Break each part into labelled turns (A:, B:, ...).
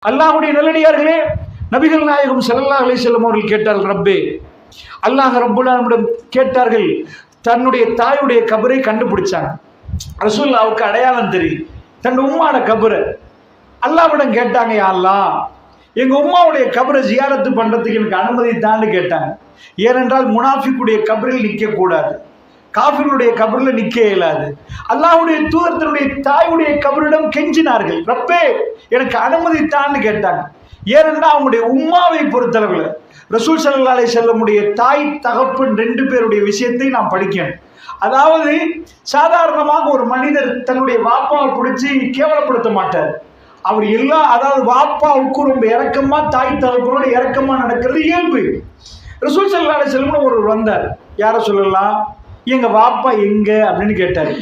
A: அல்லாஹ்வுடைய நல்லடியார்களே, நபிகள் நாயகம் ஸல்லல்லாஹு அலைஹி வஸல்லம் அவர்கள் கேட்டார்கள், ரப்பே, அல்லாஹ் ரப்புல் ஆலமீனிடம் கேட்டார்கள். தன்னுடைய தாயுடைய கபரை கண்டுபிடிச்சாங்க. ரசூலுல்லாஹ்வுக்கு அடையாளம் தெரியும், தன் உம்மாவோட கபரை. அல்லாஹ்விடம் கேட்டாங்க, யா அல்லாஹ், எங்க உம்மாவுடைய கபரை ஜியாரத்து பண்றதுக்கு எனக்கு அனுமதி தான்னு கேட்டாங்க. ஏனென்றால் முனாஃபிக்குடைய கபரில் நிற்க கூடாது, காஃபிருடைய கபரில் நிற்க இயலாது. அல்லாஹ்வுடைய தூதர் தன்னுடைய தாயுடைய கபரிடம் கெஞ்சினார்கள், ரப்பே எனக்கு அனுமதி தான்னு கேட்டாங்க. ஏனென்றால் அவங்களுடைய உம்மாவை பொறுத்தளவில் ரசூல் ஸல்லல்லாஹு அலைஹி வஸல்லமுடைய தாய் தகப்பன் ரெண்டு பேருடைய விஷயத்தை நாம் படிக்கணும். அதாவது சாதாரணமாக ஒரு மனிதர் தன்னுடைய வாப்பாவை பிடிச்சி கேவலப்படுத்த மாட்டார். அவர் அதாவது வாப்பாவுக்கு ரொம்ப இறக்கமா தாய் தகப்பனோட இறக்கமா நடக்கிறது இயல்பு. ரசூல் ஸல்லல்லாஹு அலைஹி வஸல்லம் ஒருவர் வந்தார். யார சொல்லலாம், எங்க வாப்பா எங்க அப்படின்னு கேட்டாரு.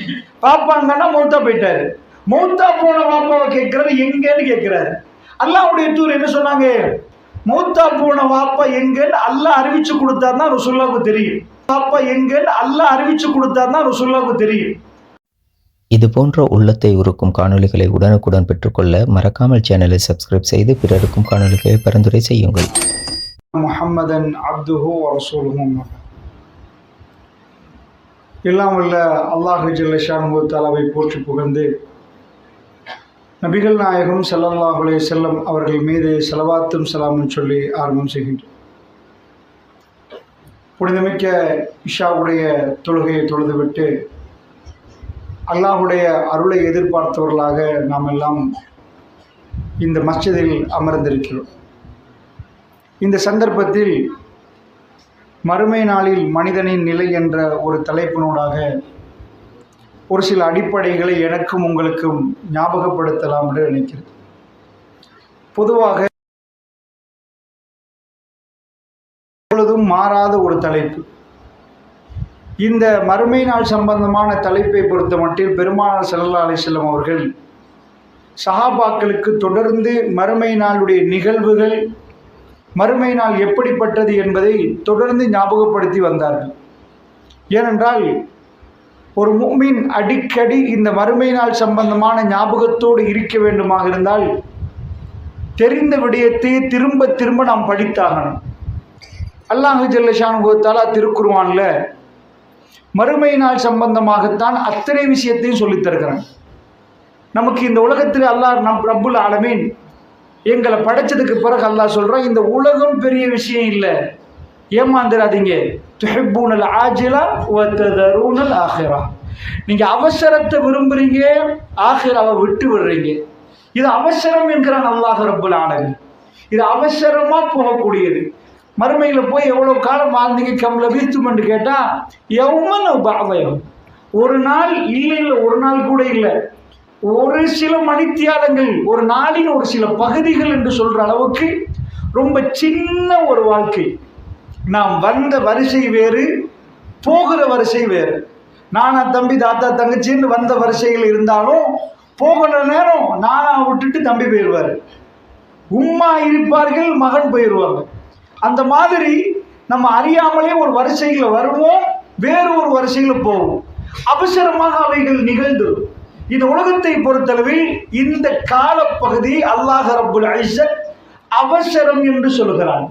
A: பாப்பாங்கன்னா மௌத்தா போயிட்டாரு. மௌத்தா போன வாப்பாவை கேட்கறது எங்கன்னு கேட்கிறாரு. அல்லாஹ்வுடைய தூதர் என்ன சொன்னாங்க, மௌத்தா போன வாப்பா எங்கன்னு அல்லாஹ் அறிவிச்சு கொடுத்தாருன்னா ரசூலுல்லாஹ்வுக்கு தெரியும். வாப்பா எங்கன்னு அல்லாஹ் அறிவிச்சு கொடுத்தாருன்னா ரசூலுல்லாஹ்வுக்கு தெரியும்.
B: இது போன்ற உள்ளத்தை உருக்கும் காணொளிகளை உடனுக்குடன் பெற்றுக்கொள்ள மறக்காமல் சேனலை சப்ஸ்கிரைப் செய்து பிறருக்கும் காணொளிகளை பரிந்துரை செய்யுங்கள்.
A: முஹம்மதன் அப்துஹு வ ரசூலுஹு. எல்லாம் வல்ல அல்லாஹ் ஜல்ல ஷானுஹு தஆலாவை போற்றி புகழ்ந்து நபிகள் நாயகம் ஸல்லல்லாஹு அலைஹி வஸல்லம் அவர்கள் மீது ஸலவாத்தும் ஸலாமும் சொல்லி ஆரம்பம் செய்கின்றோம். புனிதமிக்க இஷாவுடைய தொழுகையை தொழுதுவிட்டு அல்லாஹ்வுடைய அருளை எதிர்பார்த்தவர்களாக நாம் எல்லாம் இந்த மஸ்ஜிதில் அமர்ந்திருக்கிறோம். இந்த சந்தர்ப்பத்தில் மறுமை நாளில் மனிதனின் நிலை என்ற ஒரு தலைப்பினூடாக ஒரு சில அடிப்படைகளை எனக்கும் உங்களுக்கும் ஞாபகப்படுத்தலாம் என்று நினைக்கிறேன். பொதுவாக எப்பொழுதும் மாறாத ஒரு தலைப்பு. இந்த மறுமை நாள் சம்பந்தமான தலைப்பை பொறுத்த மட்டில் பெருமானார் ஸல்லல்லாஹு அலைஹி வஸல்லம் அவர்கள் சஹாபாக்களுக்கு தொடர்ந்து மறுமை நாளுடைய நிகழ்வுகள், மறுமை நாள் எப்படிப்பட்டது என்பதை தொடர்ந்து ஞாபகப்படுத்தி வந்தார்கள். ஏனென்றால் ஒரு முஃமின் அடிக்கடி இந்த மறுமை நாள் சம்பந்தமான ஞாபகத்தோடு இருக்க வேண்டுமாக இருந்தால் தெரிந்த விடயத்தை திரும்ப திரும்ப நாம் படித்தாகணும். அல்லாஹ் ஜல்ல ஷானுஹு தஆலா திருக்குர்ஆன்ல மறுமை நாள் சம்பந்தமாகத்தான் அத்தனை விஷயத்தையும் சொல்லித் தருகிறான். நமக்கு இந்த உலகத்தில் அல்லாஹ் ரப்புல் ஆலமீன் எங்களை படைச்சதுக்கு பிறகு அல்லாஹ் சொல்றான், இந்த உலகம் பெரிய விஷயம் இல்லை, ஏமாந்துடாதீங்க. துஹிப்பூனல் ஆஜிலா வ ததரூனல் ஆஹிரா. நீங்க அவசரத்தை விரும்புறீங்க, ஆஹிராவை விட்டு விடுறீங்க. இது அவசரம் என்கிறான் அல்லாஹ் ரப்புல் ஆலமீன். இது அவசரமா போகக்கூடியது. மறுமையில் போய் எவ்வளோ காலம் வாழ்ந்தீங்க, கம்ல வீத்தும் என்று கேட்டால் எவ்வளோ பாவயம், ஒரு நாள் இல்லை, ஒரு நாள் கூட இல்லை, ஒரு சில மணித்தியாலங்கள், ஒரு நாளின் ஒரு சில பகுதிகள் என்று சொல்கிற அளவுக்கு ரொம்ப சின்ன ஒரு வாழ்க்கை. நாம் வந்த வரிசை வேறு, போகிற வரிசை வேறு. நானா தம்பி தாத்தா தங்கச்சின்னு வந்த வரிசைகள் இருந்தாலும் போகிற நேரம் நானா விட்டுட்டு தம்பி போயிடுவார், உம்மா இருப்பார்கள், மகன் போயிடுவாங்க. அந்த மாதிரி நம்ம அறியாமலே ஒரு வரிசையில் வருவோம், வேறு ஒரு வரிசையில் போவோம். அவசரமாக அவைகள் நிகழ்ந்து இந்த உலகத்தை பொறுத்தளவில் இந்த காலப்பகுதி அல்லாஹ் ரப்புல் இஸ்ஸத் அவசரம் என்று சொல்கிறான்.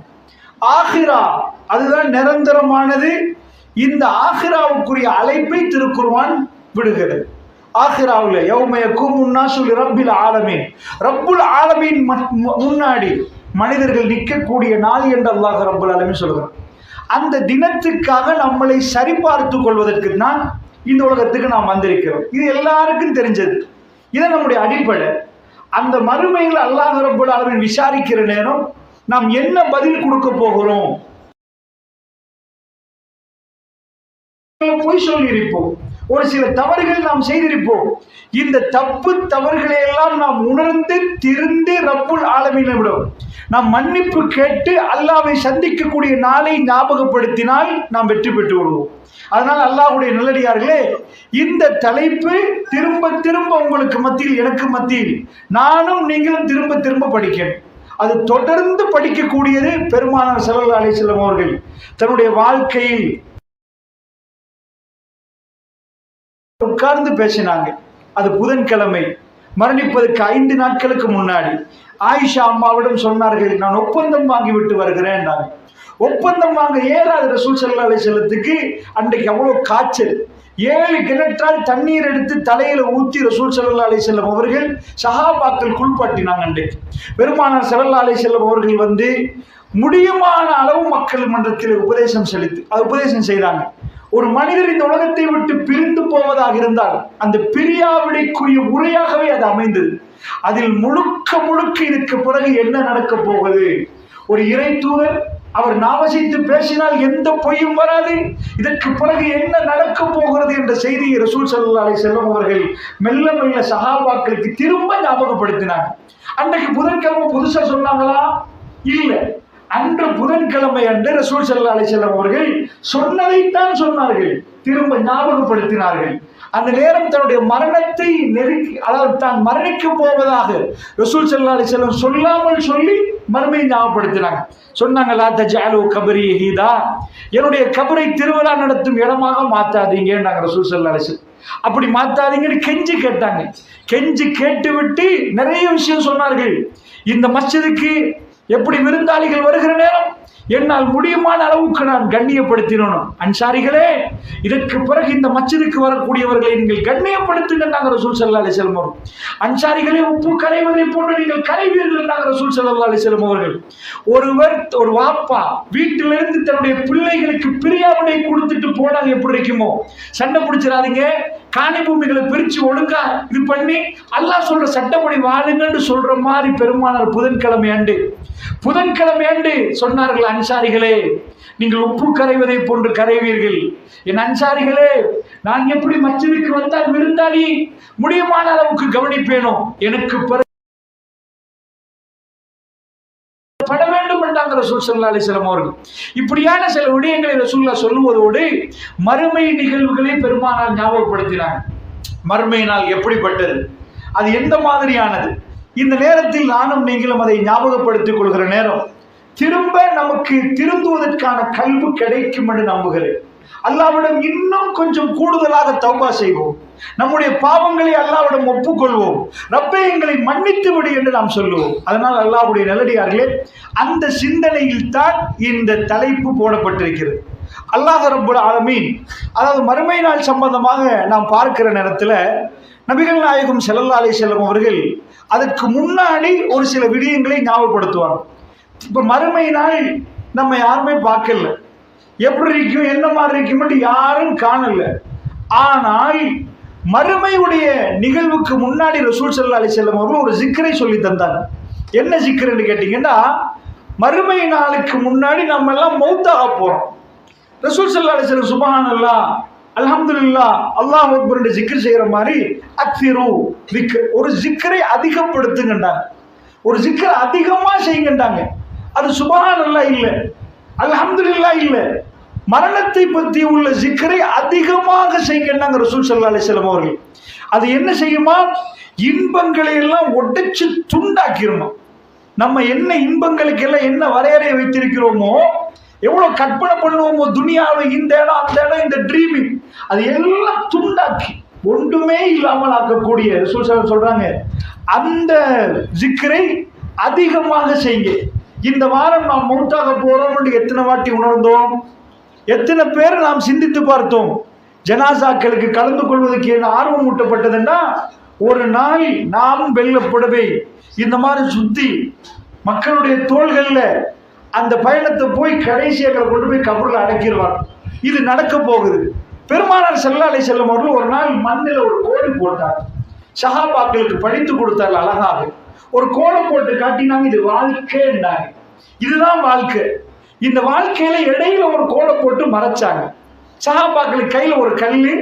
A: ஆஹிரா அதுதான் நிரந்தரமானது. இந்த ஆஹிராவுக்குரிய அழைப்பை திருக்குர்ஆன் விடுகிறது. ஆஹிராவில் யௌம யகூமுன் நாஸு லிரப்பில் ஆலமீன், ரப்புல் ஆலமீன் முன்னாடி மனிதர்கள் நிற்கக்கூடிய நாள் என்று அல்லாஹ் ரப்புல் ஆலமீன் சொல்கிறான். அந்த தினத்துக்காக நம்மளை சரிபார்த்து கொள்வதற்கு தான் இந்த உலகத்துக்கு நாம் வந்திருக்கிறோம். இது எல்லாருக்கும் தெரிஞ்சது. இது நம்முடைய அடிப்படை. அந்த மறுமையில் அல்லாஹ் ரப்புல் ஆலமீன் விசாரிக்கிற நேரம் நாம் என்ன பதில் கொடுக்க போகிறோம்? பொய் சொல்லியிருப்போம், ஒரு சில தவறுகள் நாம் செய்திருப்போம். இந்த தப்பு தவறுகளை எல்லாம் நாம் உணர்ந்து திருந்து ரப்புல் ஆலமீனிடம் நாம் மன்னிப்பு கேட்டு அல்லாஹ்வை சந்திக்கக்கூடிய நாளை ஞாபகப்படுத்தினால் நாம் வெற்றி பெற்று விடுவோம். அதனால் அல்லாஹ்வுடைய நல்லடியார்களே, இந்த தலைப்பு திரும்ப திரும்ப உங்களுக்கு மத்தியில், எனக்கு மத்தியில், நானும் நீங்களும் திரும்ப திரும்ப படிக்கணும். அது தொடர்ந்து படிக்கக்கூடியது. பெருமானார் ஸல்லல்லாஹு அலைஹி வஸல்லம் அவர்கள் தன்னுடைய வாழ்க்கையில் உட்கார்ந்து பேசினாங்க. அது புதன்கிழமை மரணிப்பதற்கு 5 நாட்களுக்கு முன்னாடி ஆயிஷா அம்மாவிடம் சொன்னார்கள், நான் ஒப்பந்தம் வாங்கிவிட்டு வருகிறேன். ஒப்பந்தம் வாங்க ஏறாது ரசூல் ஸல்லல்லாஹு அலைஹி வஸல்லத்துக்கு. அன்றைக்கு அவ்வளவு காய்ச்சல். 7 கிணற்றால் தண்ணீர் எடுத்து தலையில ஊற்றி ரசூல் ஸல்லல்லாஹு அலைஹி வஸல்லம் அவர்கள் சஹாபாக்கள் குளிப்பாட்டினாங்க. அன்றைக்கு பெருமானார் ஸல்லல்லாஹு அலைஹி வஸல்லம் அவர்கள் வந்து முடியுமான அளவு மக்கள் மன்றத்தில் உபதேசம் செய்தாங்க. ஒரு மனிதர் இந்த உலகத்தை விட்டு பிரிந்து போவதாக இருந்தால் அந்த பிரியாவிடைக்குரிய உரையாகவே அது அமைந்தது. அதில் முழுக்க முழுக்க இதுக்கு பிறகு என்ன நடக்க போவது, ஒரு இறை தூதர் அவர் நாவசித்து பேசினால் எந்த பொய்யும் வராது, இதற்கு பிறகு என்ன நடக்க போகிறது என்ற செய்தியை ரசூல் ஸல்லல்லாஹு அலைஹி வஸல்லம் அவர்கள் மெல்ல மெல்ல சஹாபாக்களுக்கு திரும்ப ஞாபகப்படுத்தினாங்க. அன்றைக்கு புதன்கிழமை புதுசா சொன்னாங்களா? இல்ல. அன்று புதன்கிழமை அன்று ரசூல் ஸல்லல்லாஹு அலைஹி வஸல்லம் அவர்கள் சொன்னதைத்தான் சொன்னார்கள், திரும்ப ஞாபகப்படுத்தினார்கள். அந்த நேரம் தன்னுடைய மரணத்தை நெருக்கி, அதாவது தான் மரணிக்க போவதாக ரசூல் ஸல்லல்லாஹு அலைஹி வஸல்லம் சொல்லாமல் சொல்லி மறுமையை ஞாபகப்படுத்தினாங்க. சொன்னாங்க, லா தஜஅலு கபரி ஹீதா, என்னுடைய கபரை திருவிழா நடத்தும் இடமாக மாத்தாதீங்கன்னாங்க ரசூல் ஸல்லல்லாஹு அலைஹி வஸல்லம். அப்படி மாத்தாதீங்கன்னு கெஞ்சி கேட்டாங்க. கெஞ்சி கேட்டு விட்டு நிறைய விஷயம் சொன்னார்கள். இந்த மஸ்ஜிதுக்கு எப்படி விருந்தாளிகள் வருகிற நேரம் என்னால் முடியுமான அளவுக்கு நான் கண்ணியப்படுத்தினோம். அன்சாரிகளே, இதற்கு பிறகு இந்த மஸ்ஜிதுக்கு வரக்கூடியவர்களை நீங்கள் கண்ணியப்படுத்துங்க ரசூல் ஸல்லல்லாஹு அலைஹி வஸல்லம் அவர்கள். அன்சாரிகளே, உப்பு கரைவதை போன்று நீங்கள் கரைவீர்கள் ரசூல் ஸல்லல்லாஹு அலைஹி வஸல்லம் அவர்கள். ஒரு வாப்பா வீட்டிலிருந்து தன்னுடைய பிள்ளைகளுக்கு பிரியாவிடை கொடுத்துட்டு போனாங்க, எப்படி இருக்குமோ, சண்டை பிடிச்சிடாதீங்க, காணி பூமிகளை பிரிச்சு ஒழுங்கா இது பண்ணி அல்லாஹ் சொல்ற சட்டப்படி வாழுங்கன்னு சொல்ற மாதிரி பெருமானார் புதன்கிழமை ஆண்டு சொன்னார்கள், அன்சாரிகளே, நீங்கள் உப்பு கரைவதை போன்று கரைவீர்கள். என் அன்சாரிகளே, நான் எப்படி மஸ்ஜிதுக்கு வந்தால் விருந்தாளி முடியுமான அளவுக்கு கவனிப்பேனோ, எனக்கு பட வேண்டும் என்றாங்க ரசூல் ஸல்லல்லாஹு அலைஹி வஸல்லம் அவர்கள். இப்படியான சில விடயங்களை ரசூலுல்லாஹ் சொல்லுவதோடு மறுமை நிகழ்வுகளை பெருமானார் ஞாபகப்படுத்தினாங்க. மறுமை நாள் எப்படிப்பட்டது, அது எந்த மாதிரியானது, இந்த நேரத்தில் நானும் நீங்களும் அதை ஞாபகப்படுத்திக் கொள்கிற நேரம் திரும்ப நமக்கு திருந்துவதற்கான கல்வி கிடைக்கும் என்று நம்புகிறேன். அல்லாஹ்விடம் இன்னும் கொஞ்சம் கூடுதலாக தௌபா செய்வோம், நம்முடைய பாவங்களை அல்லாஹ்விடம் ஒப்புக்கொள்வோம், ரப்பே எங்களை மன்னித்து விடு என்று நாம் சொல்லுவோம். அதனால் அல்லாஹ்வுடைய நல்லடியார்களே, அந்த சிந்தனையில் தான் இந்த தலைப்பு போடப்பட்டிருக்கிறது. அல்லாஹ் ரப்புல் ஆலமீன், அதாவது மறுமை நாள் சம்பந்தமாக நாம் பார்க்கிற நேரத்தில் நபிகள் நாயகம் ஸல்லல்லாஹு அலைஹி வஸல்லம் அவர்கள் அதற்கு முன்னாடி ஒரு சில விடயங்களை ஞாபகப்படுத்துவாங்க. இப்ப மறுமை நாள் நம்ம யாருமே பார்க்கல, எப்படி இருக்கும் என்ன மாதிரி இருக்கும் யாரும் காணல. ஆனால் மறுமையுடைய நிகழ்வுக்கு முன்னாடி ரசூல் ஸல்லல்லாஹு அலைஹி வஸல்லம் அவர்கள் ஒரு ஜிக்ரை சொல்லி தந்தாங்க. என்ன ஜிக்ர்னு கேட்டீங்கன்னா, மறுமை நாளுக்கு முன்னாடி நம்ம எல்லாம் மௌத்தாக போறோம். ரசூல் ஸல்லல்லாஹு அலைஹி வஸல்லம் சுப்ஹானல்லாஹ், அல்ஹம்துலில்லாஹ், அல்லாஹ் அக்பர் என்று ஜிக்ர் செய்யற மாதிரி அக்ஸிரு திக்ர், ஒரு ஜிக்ரை அதிகப்படுத்துங்கண்டாங்க, ஒரு ஜிக்ர் அதிகமா செய்யுங்கண்டாங்க. அது சுப்ஹானல்லாஹ் இல்ல, அல்ஹம்துலில்லாஹ் இல்ல, மரணத்தை பற்றி உள்ள ஜிக்ரை அதிகமாக செய்யுங்கன்னாங்க ரசூல் ஸல்லல்லாஹு அலைஹி வஸல்லம் அவர்கள். அது என்ன செய்யுமா, இன்பங்களை எல்லாம் உடைச்சு துண்டாக்கிருமா. நம்ம என்ன இன்பங்களுக்கு எல்லாம் என்ன வரையறையை வைத்திருக்கிறோமோ, எவ்வளவு கற்பனை பண்ணுவோமோ துனியாவில், இந்த இடம் அந்த இடம், இந்த ட்ரீமிங், அது எல்லாம் துண்டாக்கி ஒன்றுமே இல்லாமல் ஆக்கக்கூடிய ரசூல் ஸல்லல்லாஹு சொல்றாங்க, அந்த ஜிக்ரை அதிகமாக செய்யுங்க. இந்த வாரம் நாம் மௌத்தாக போறோம் என்று எத்தனை வாட்டி உணர்ந்தோம், எத்தனை பேர் நாம் சிந்தித்து பார்த்தோம். ஜனாசாக்களுக்கு கலந்து கொள்வதற்கு என்ன ஆர்வம் ஊட்டப்பட்டதுன்னா, ஒரு நாள் நாம் வெள்ளப்படவே இந்த மாதிரி சுத்தி மக்களுடைய தோள்கள்ல அந்த பயணத்தை போய் கடைசியாக கொண்டு போய் கபரில் அடக்கிடுவாங்க. இது நடக்க போகுது. பெருமானார் ஸல்லல்லாஹு அலைஹி வஸல்லம் அவர்கள் ஒரு நாள் மண்ணில் ஒரு கோடு போட்டார். சஹாபாக்களுக்கு படித்து கொடுத்தார். அழகாக ஒரு கோலம் போட்டு காட்டினாங்க, இது வாழ்க்கை என்றாங்க. இதுதான் வாழ்க்கை. இந்த வாழ்க்கையில இடையில ஒரு கோடை போட்டு மறைச்சாங்க. சஹாபாக்களுக்கு கையில ஒரு கல்லு,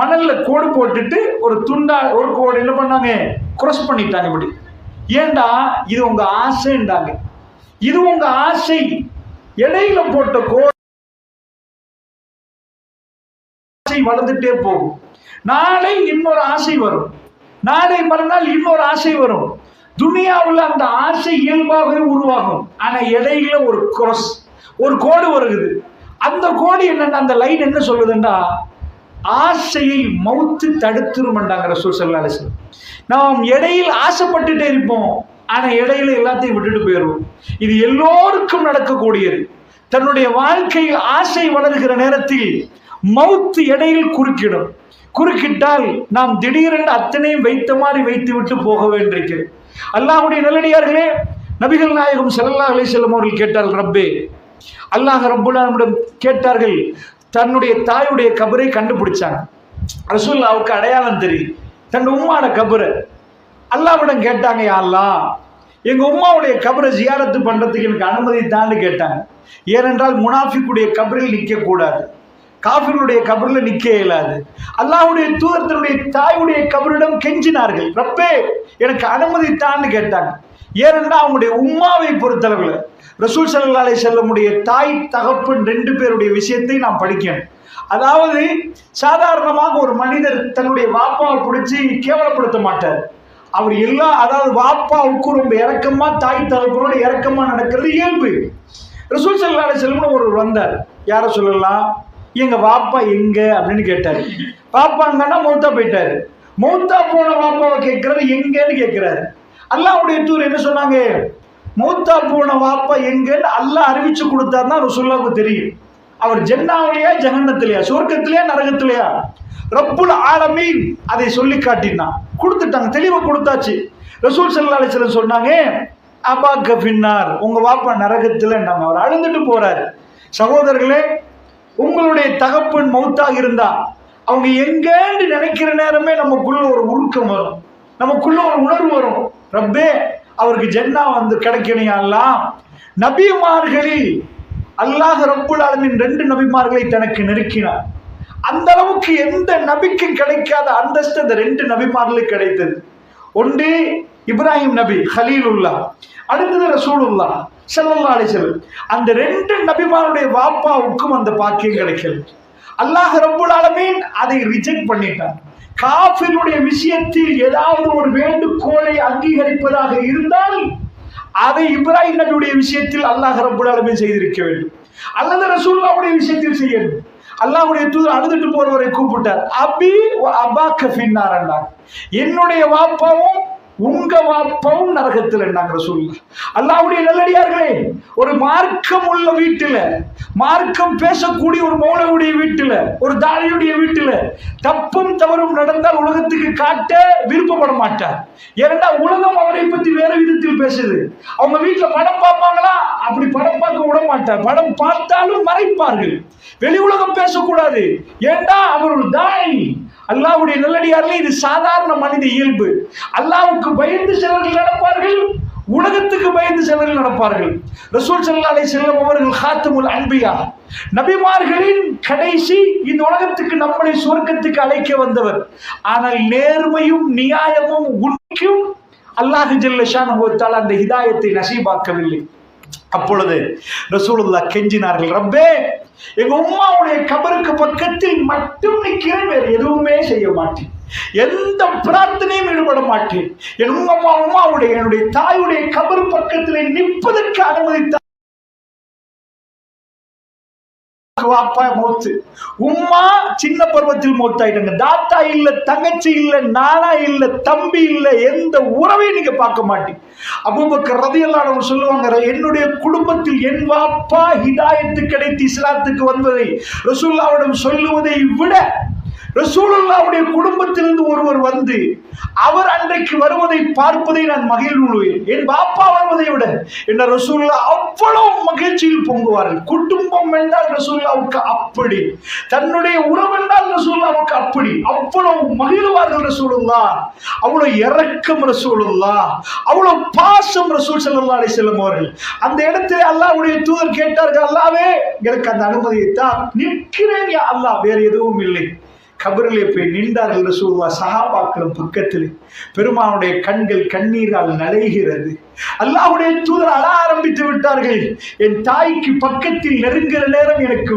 A: மணல்ல கோடு போட்டுட்டு ஒரு துண்டா ஒரு கோடு என்ன பண்ணாங்க, கிராஸ் பண்ணிட்டாங்க. இப்படி ஏண்டா, இது உங்க ஆசைன்றாங்க, இது உங்க ஆசை. இடையில போட்ட கோடு வளர்ந்துட்டே போகும். நாளை இன்னொரு ஆசை வரும், நாளை மறுநாள் இன்னொரு ஆசை வரும். துனியாவில் அந்த ஆசை இயல்பாகவே உருவாகும். ஆனா இடையில ஒரு கிராஸ், ஒரு கோடு வருகிறது. அந்த கோடு என்னன்னா, அந்த லைன் என்ன சொல்லுதுன்னா, ஆசையை மௌத்து தடுத்துருமெண்டாங்க ரசூல் ஸல்லல்லாஹு அலைஹி வஸல்லம். நாம் இடையில் ஆசைப்பட்டுட்டே இருப்போம், ஆனா இடையில எல்லாத்தையும் விட்டுட்டு போயிடுவோம். இது எல்லோருக்கும் நடக்கக்கூடியது. தன்னுடைய வாழ்க்கையில் ஆசை வளர்கிற நேரத்தில் மௌத்து இடையில் குறுக்கிடும். குறுக்கிட்டால் நாம் திடீரென்று அத்தனையும் வைத்த மாதிரி வைத்து விட்டு போக வேண்டியிருக்கிறது. அல்லாஹ்வுடைய நல்லடியார்களே, நபிகள் நாயகம் ஸல்லல்லாஹு அலைஹி வஸல்லம் அவர்கள் கேட்டார்கள், ரப்பே, அல்லாஹ் ரப்புல் ஆலமீனிடம் கேட்டார்கள். தன்னுடைய தாயுடைய கபரை கண்டுபிடிச்சாங்க. ரசூலுல்லாஹ்வுக்கு அடையாளம் தெரியும், தன் உம்மாவோட கபரை. அல்லாஹ்விடம் கேட்டாங்க, யா அல்லாஹ், எங்க உம்மாவுடைய கபரை ஜியாரத்து பண்றதுக்கு எனக்கு அனுமதி தான்னு கேட்டாங்க. ஏனென்றால் முனாஃபிக்குடைய கபரில் நிற்க கூடாது, காஃபிருடைய கபரில் நிற்க இயலாது. அல்லாஹ்வுடைய தூதர் தன்னுடைய தாயுடைய கபரிடம் கெஞ்சினார்கள், ரப்பே எனக்கு அனுமதி தான்னு கேட்டாங்க. ஏனென்றால் அவங்களுடைய உம்மாவை பொறுத்தளவில் ரசூல் ஸல்லல்லாஹு அலைஹி வஸல்லமுடைய தாய் தகப்பன் 2 பேருடைய விஷயத்தை நாம் படிக்கணும். அதாவது சாதாரணமாக ஒரு மனிதர் தன்னுடைய வாப்பாவை பிடிச்சி கேவலப்படுத்த மாட்டார். அவர் அதாவது வாப்பாவுக்கு ரொம்ப இறக்கமா, தாய் தகப்பனோட இறக்கமா நடக்கிறது இயல்பு. ரசூல் ஸல்லல்லாஹு அலைஹி வஸல்லம் ஒருவர் வந்தார். யார சொல்லலாம்? எங்க வாப்பா எங்க அப்படின்னு கேட்டாரு. பாப்பாங்கன்னா மௌத்தா போயிட்டாரு. மௌத்தா போன வாப்பாவை கேட்கறது எங்கன்னு கேட்கிறாரு. அல்லாஹ்வுடைய தூதர் என்ன சொன்னாங்க? மௌத்தா போன வாப்பா எங்கன்னு அல்லாஹ் அறிவிச்சு கொடுத்தாருன்னா ரசூலுல்லாஹ்வுக்கு தெரியும். அவர் ஜன்னாவிலையா ஜஹன்னத்திலையா, சொர்க்கத்திலையா நரகத்திலையா? ரப்புல் ஆலமீன் அதை சொல்லி காட்டினான், கொடுத்துட்டாங்க, தெளிவா கொடுத்தாச்சு. ரசூல் ஸல்லல்லாஹு அலைஹி வஸல்லம் சொன்னாங்க, அபாக்க ஃபின்னார், உங்க வாப்பா நரகத்துல. அவர் அழுந்துட்டு போறாரு. சகோதரர்களே, உங்களுடைய தகப்பன் மௌத்தாக இருந்தா அவங்க எங்கன்னு நினைக்கிற நேரமே நமக்குள்ள ஒரு உருக்கம் வரும், நமக்குள்ள ஒரு உணர்வு வரும். ரப்பே, அவருக்கு ஜன்னா வந்து கிடைக்கணும். அல்லாஹ் நபிமார்களில் அல்லாஹ் ரப்புல் ஆலமீன் 2 நபிமார்களை தனக்கு நெருக்கினார். அந்த அளவுக்கு எந்த நபிக்கும் கிடைக்காத அந்தஸ்து அந்த 2 நபிமார்களுக்கு கிடைத்தது. ஒன்று இப்ராஹிம் நபி ஹலீலுல்லாஹ், அடுத்தது ரசூலுல்லாஹ் ஸல்லல்லாஹு அலைஹி வஸல்லம். அந்த 2 நபிமாருடைய வாப்பாவுக்கும் அந்த பாக்கியம் கிடைக்கல. அல்லாஹ் ரப்புல் ஆலமீன் அதை ரிஜெக்ட் பண்ணிட்டான். காஃபிருடைய விஷயத்தில் ஏதாவது ஒரு வேண்டுகோளை அங்கீகரிப்பதாக இருந்தால் அதை இப்ராஹிம் நபியுடைய விஷயத்தில் அல்லாஹ் ரப்புல் ஆலமீன் செய்திருக்க வேண்டும், அல்லது ரசூலுல்லாஹ்வுடைய விஷயத்தில் செய்யணும். அல்லாஹ்வுடைய தூதர் அழுதுட்டு போறவரை கூப்பிட்டார், அபி அபாக்க ஃபின்னார் என்றார். என்னுடைய வாப்பாவும் உங்க வாப்பாவும் நரகத்தில் என்றாங்க ரசூலுல்லாஹ். அல்லாஹ்வுடைய நல்லடியார்களே, ஒரு மார்க்கம் உள்ள வீட்டுல, மார்க்கம் பேசக்கூடிய ஒரு மௌலவியுடைய வீட்டுல, ஒரு தாயியுடைய வீட்டுல தப்பும் தவறும் நடந்தால் உலகத்துக்கு காட்ட விருப்பப்பட மாட்டார். ஏன்னா உலகம் அவரை பத்தி வேற விதத்தில் பேசுது. அவங்க வீட்டுல படம் பார்ப்பாங்களா? அப்படி படம் பார்க்க விட மாட்டார். படம் பார்த்தாலும் மறைப்பார்கள், வெளி உலகம் பேசக்கூடாது. ஏண்டா அவர் ஒரு தாய். அல்லாஹ்வுடைய நல்லடியார்களே, இது சாதாரண மனித இயல்பு. அல்லாஹ்வுக்கு பயந்து சிலர்கள் நடப்பார்கள், உலகத்துக்கு பயந்து சிலர்கள் நடப்பார்கள். ரசூல் ஸல்லல்லாஹு அலைஹி வஸல்லம் அவர்கள் ஹாத்தமுல் அன்பியா, நபிமார்களின் கடைசி, இந்த உலகத்துக்கு நம்மளை சொர்க்கத்துக்கு அழைக்க வந்தவர். ஆனால் நேர்மையும் நியாயமும் உண்மைக்கும் அல்லாஹ் ஜல்ல ஷானஹு வ தஆலா அந்த ஹிதாயத்தை நசீபாக்கவில்லை. அப்பொழுது ரசூலுல்லாஹ் கெஞ்சினார்கள், ரப்பே, எங்க உம்மாவுடைய கபருக்கு பக்கத்தில் மட்டும் நிற்கிறேன், வேறு எதுவுமே செய்ய மாட்டேன், எந்த பிரார்த்தனையும் ஈடுபட மாட்டேன். என் உம்மாவுடைய என்னுடைய தாயுடைய கபர் பக்கத்தில் நிற்பதற்கு அனுமதித்தார். வாப்பா மௌத்து, உம்மா சின்ன பருவத்தில் மௌத்தாயிட்டாங்க. தாத்தா இல்ல, தங்கச்சி இல்ல, நானா இல்ல, தம்பி இல்ல, எந்த உறவையும் நீங்க பார்க்க மாட்டீங்க. அபூபக்கர் ரலியல்லாஹு அன்ஹு சொல்லுவாங்க, என்னுடைய குடும்பத்தில் என் வாப்பா ஹிதாயத்து கிடைத்து இஸ்லாத்துக்கு வந்ததை ரசூலுல்லாஹ்விடம் சொல்லுவதை விட ரசூலுல்லாஹ்வுடைய குடும்பத்திலிருந்து ஒருவர் வந்து அவர் அன்றைக்கு வருவதை பார்ப்பதை நான் மகிழ்வுறுவேன், என் பாப்பா வருவதை விட என்ன. ரசூலுல்லாஹ் அவ்வளவு மகிழ்ச்சியில் பொங்குவார்கள். குடும்பம் என்றால் ரசூலுல்லாஹ்வுக்கு அப்படி, தன்னுடைய உறவு என்றால் ரசூலுல்லாஹ்வுக்கு அப்படி, அவ்வளவு மகிழ்வார்கள் ரசூலுல்லாஹ். அவ்வளவு இரக்கம் ரசூலுல்லாஹ், அவ்வளவு பாசம் ரசூல் ஸல்லல்லாஹு அலைஹி வஸல்லம் அவர்கள். அந்த இடத்திலே அல்லாஹ்வுடைய தூதர் கேட்டார்கள், அல்லாஹ்வே, எனக்கு அந்த அனுமதியை தான், நிற்கிறேன் யா அல்லாஹ், வேறு எதுவும் இல்லை. கபரிலே போய் நின்றார்கள் ரசூலுல்லாஹ். சஹாபாக்களும் பக்கத்தில், பெருமானுடைய கண்கள் கண்ணீரால் நலைகிறது. அல்லாஹ்வுடைய தூதர் அழ ஆரம்பித்து விட்டார்கள். என் தாய்க்கு பக்கத்தில் நெருங்குற நேரம் எனக்கு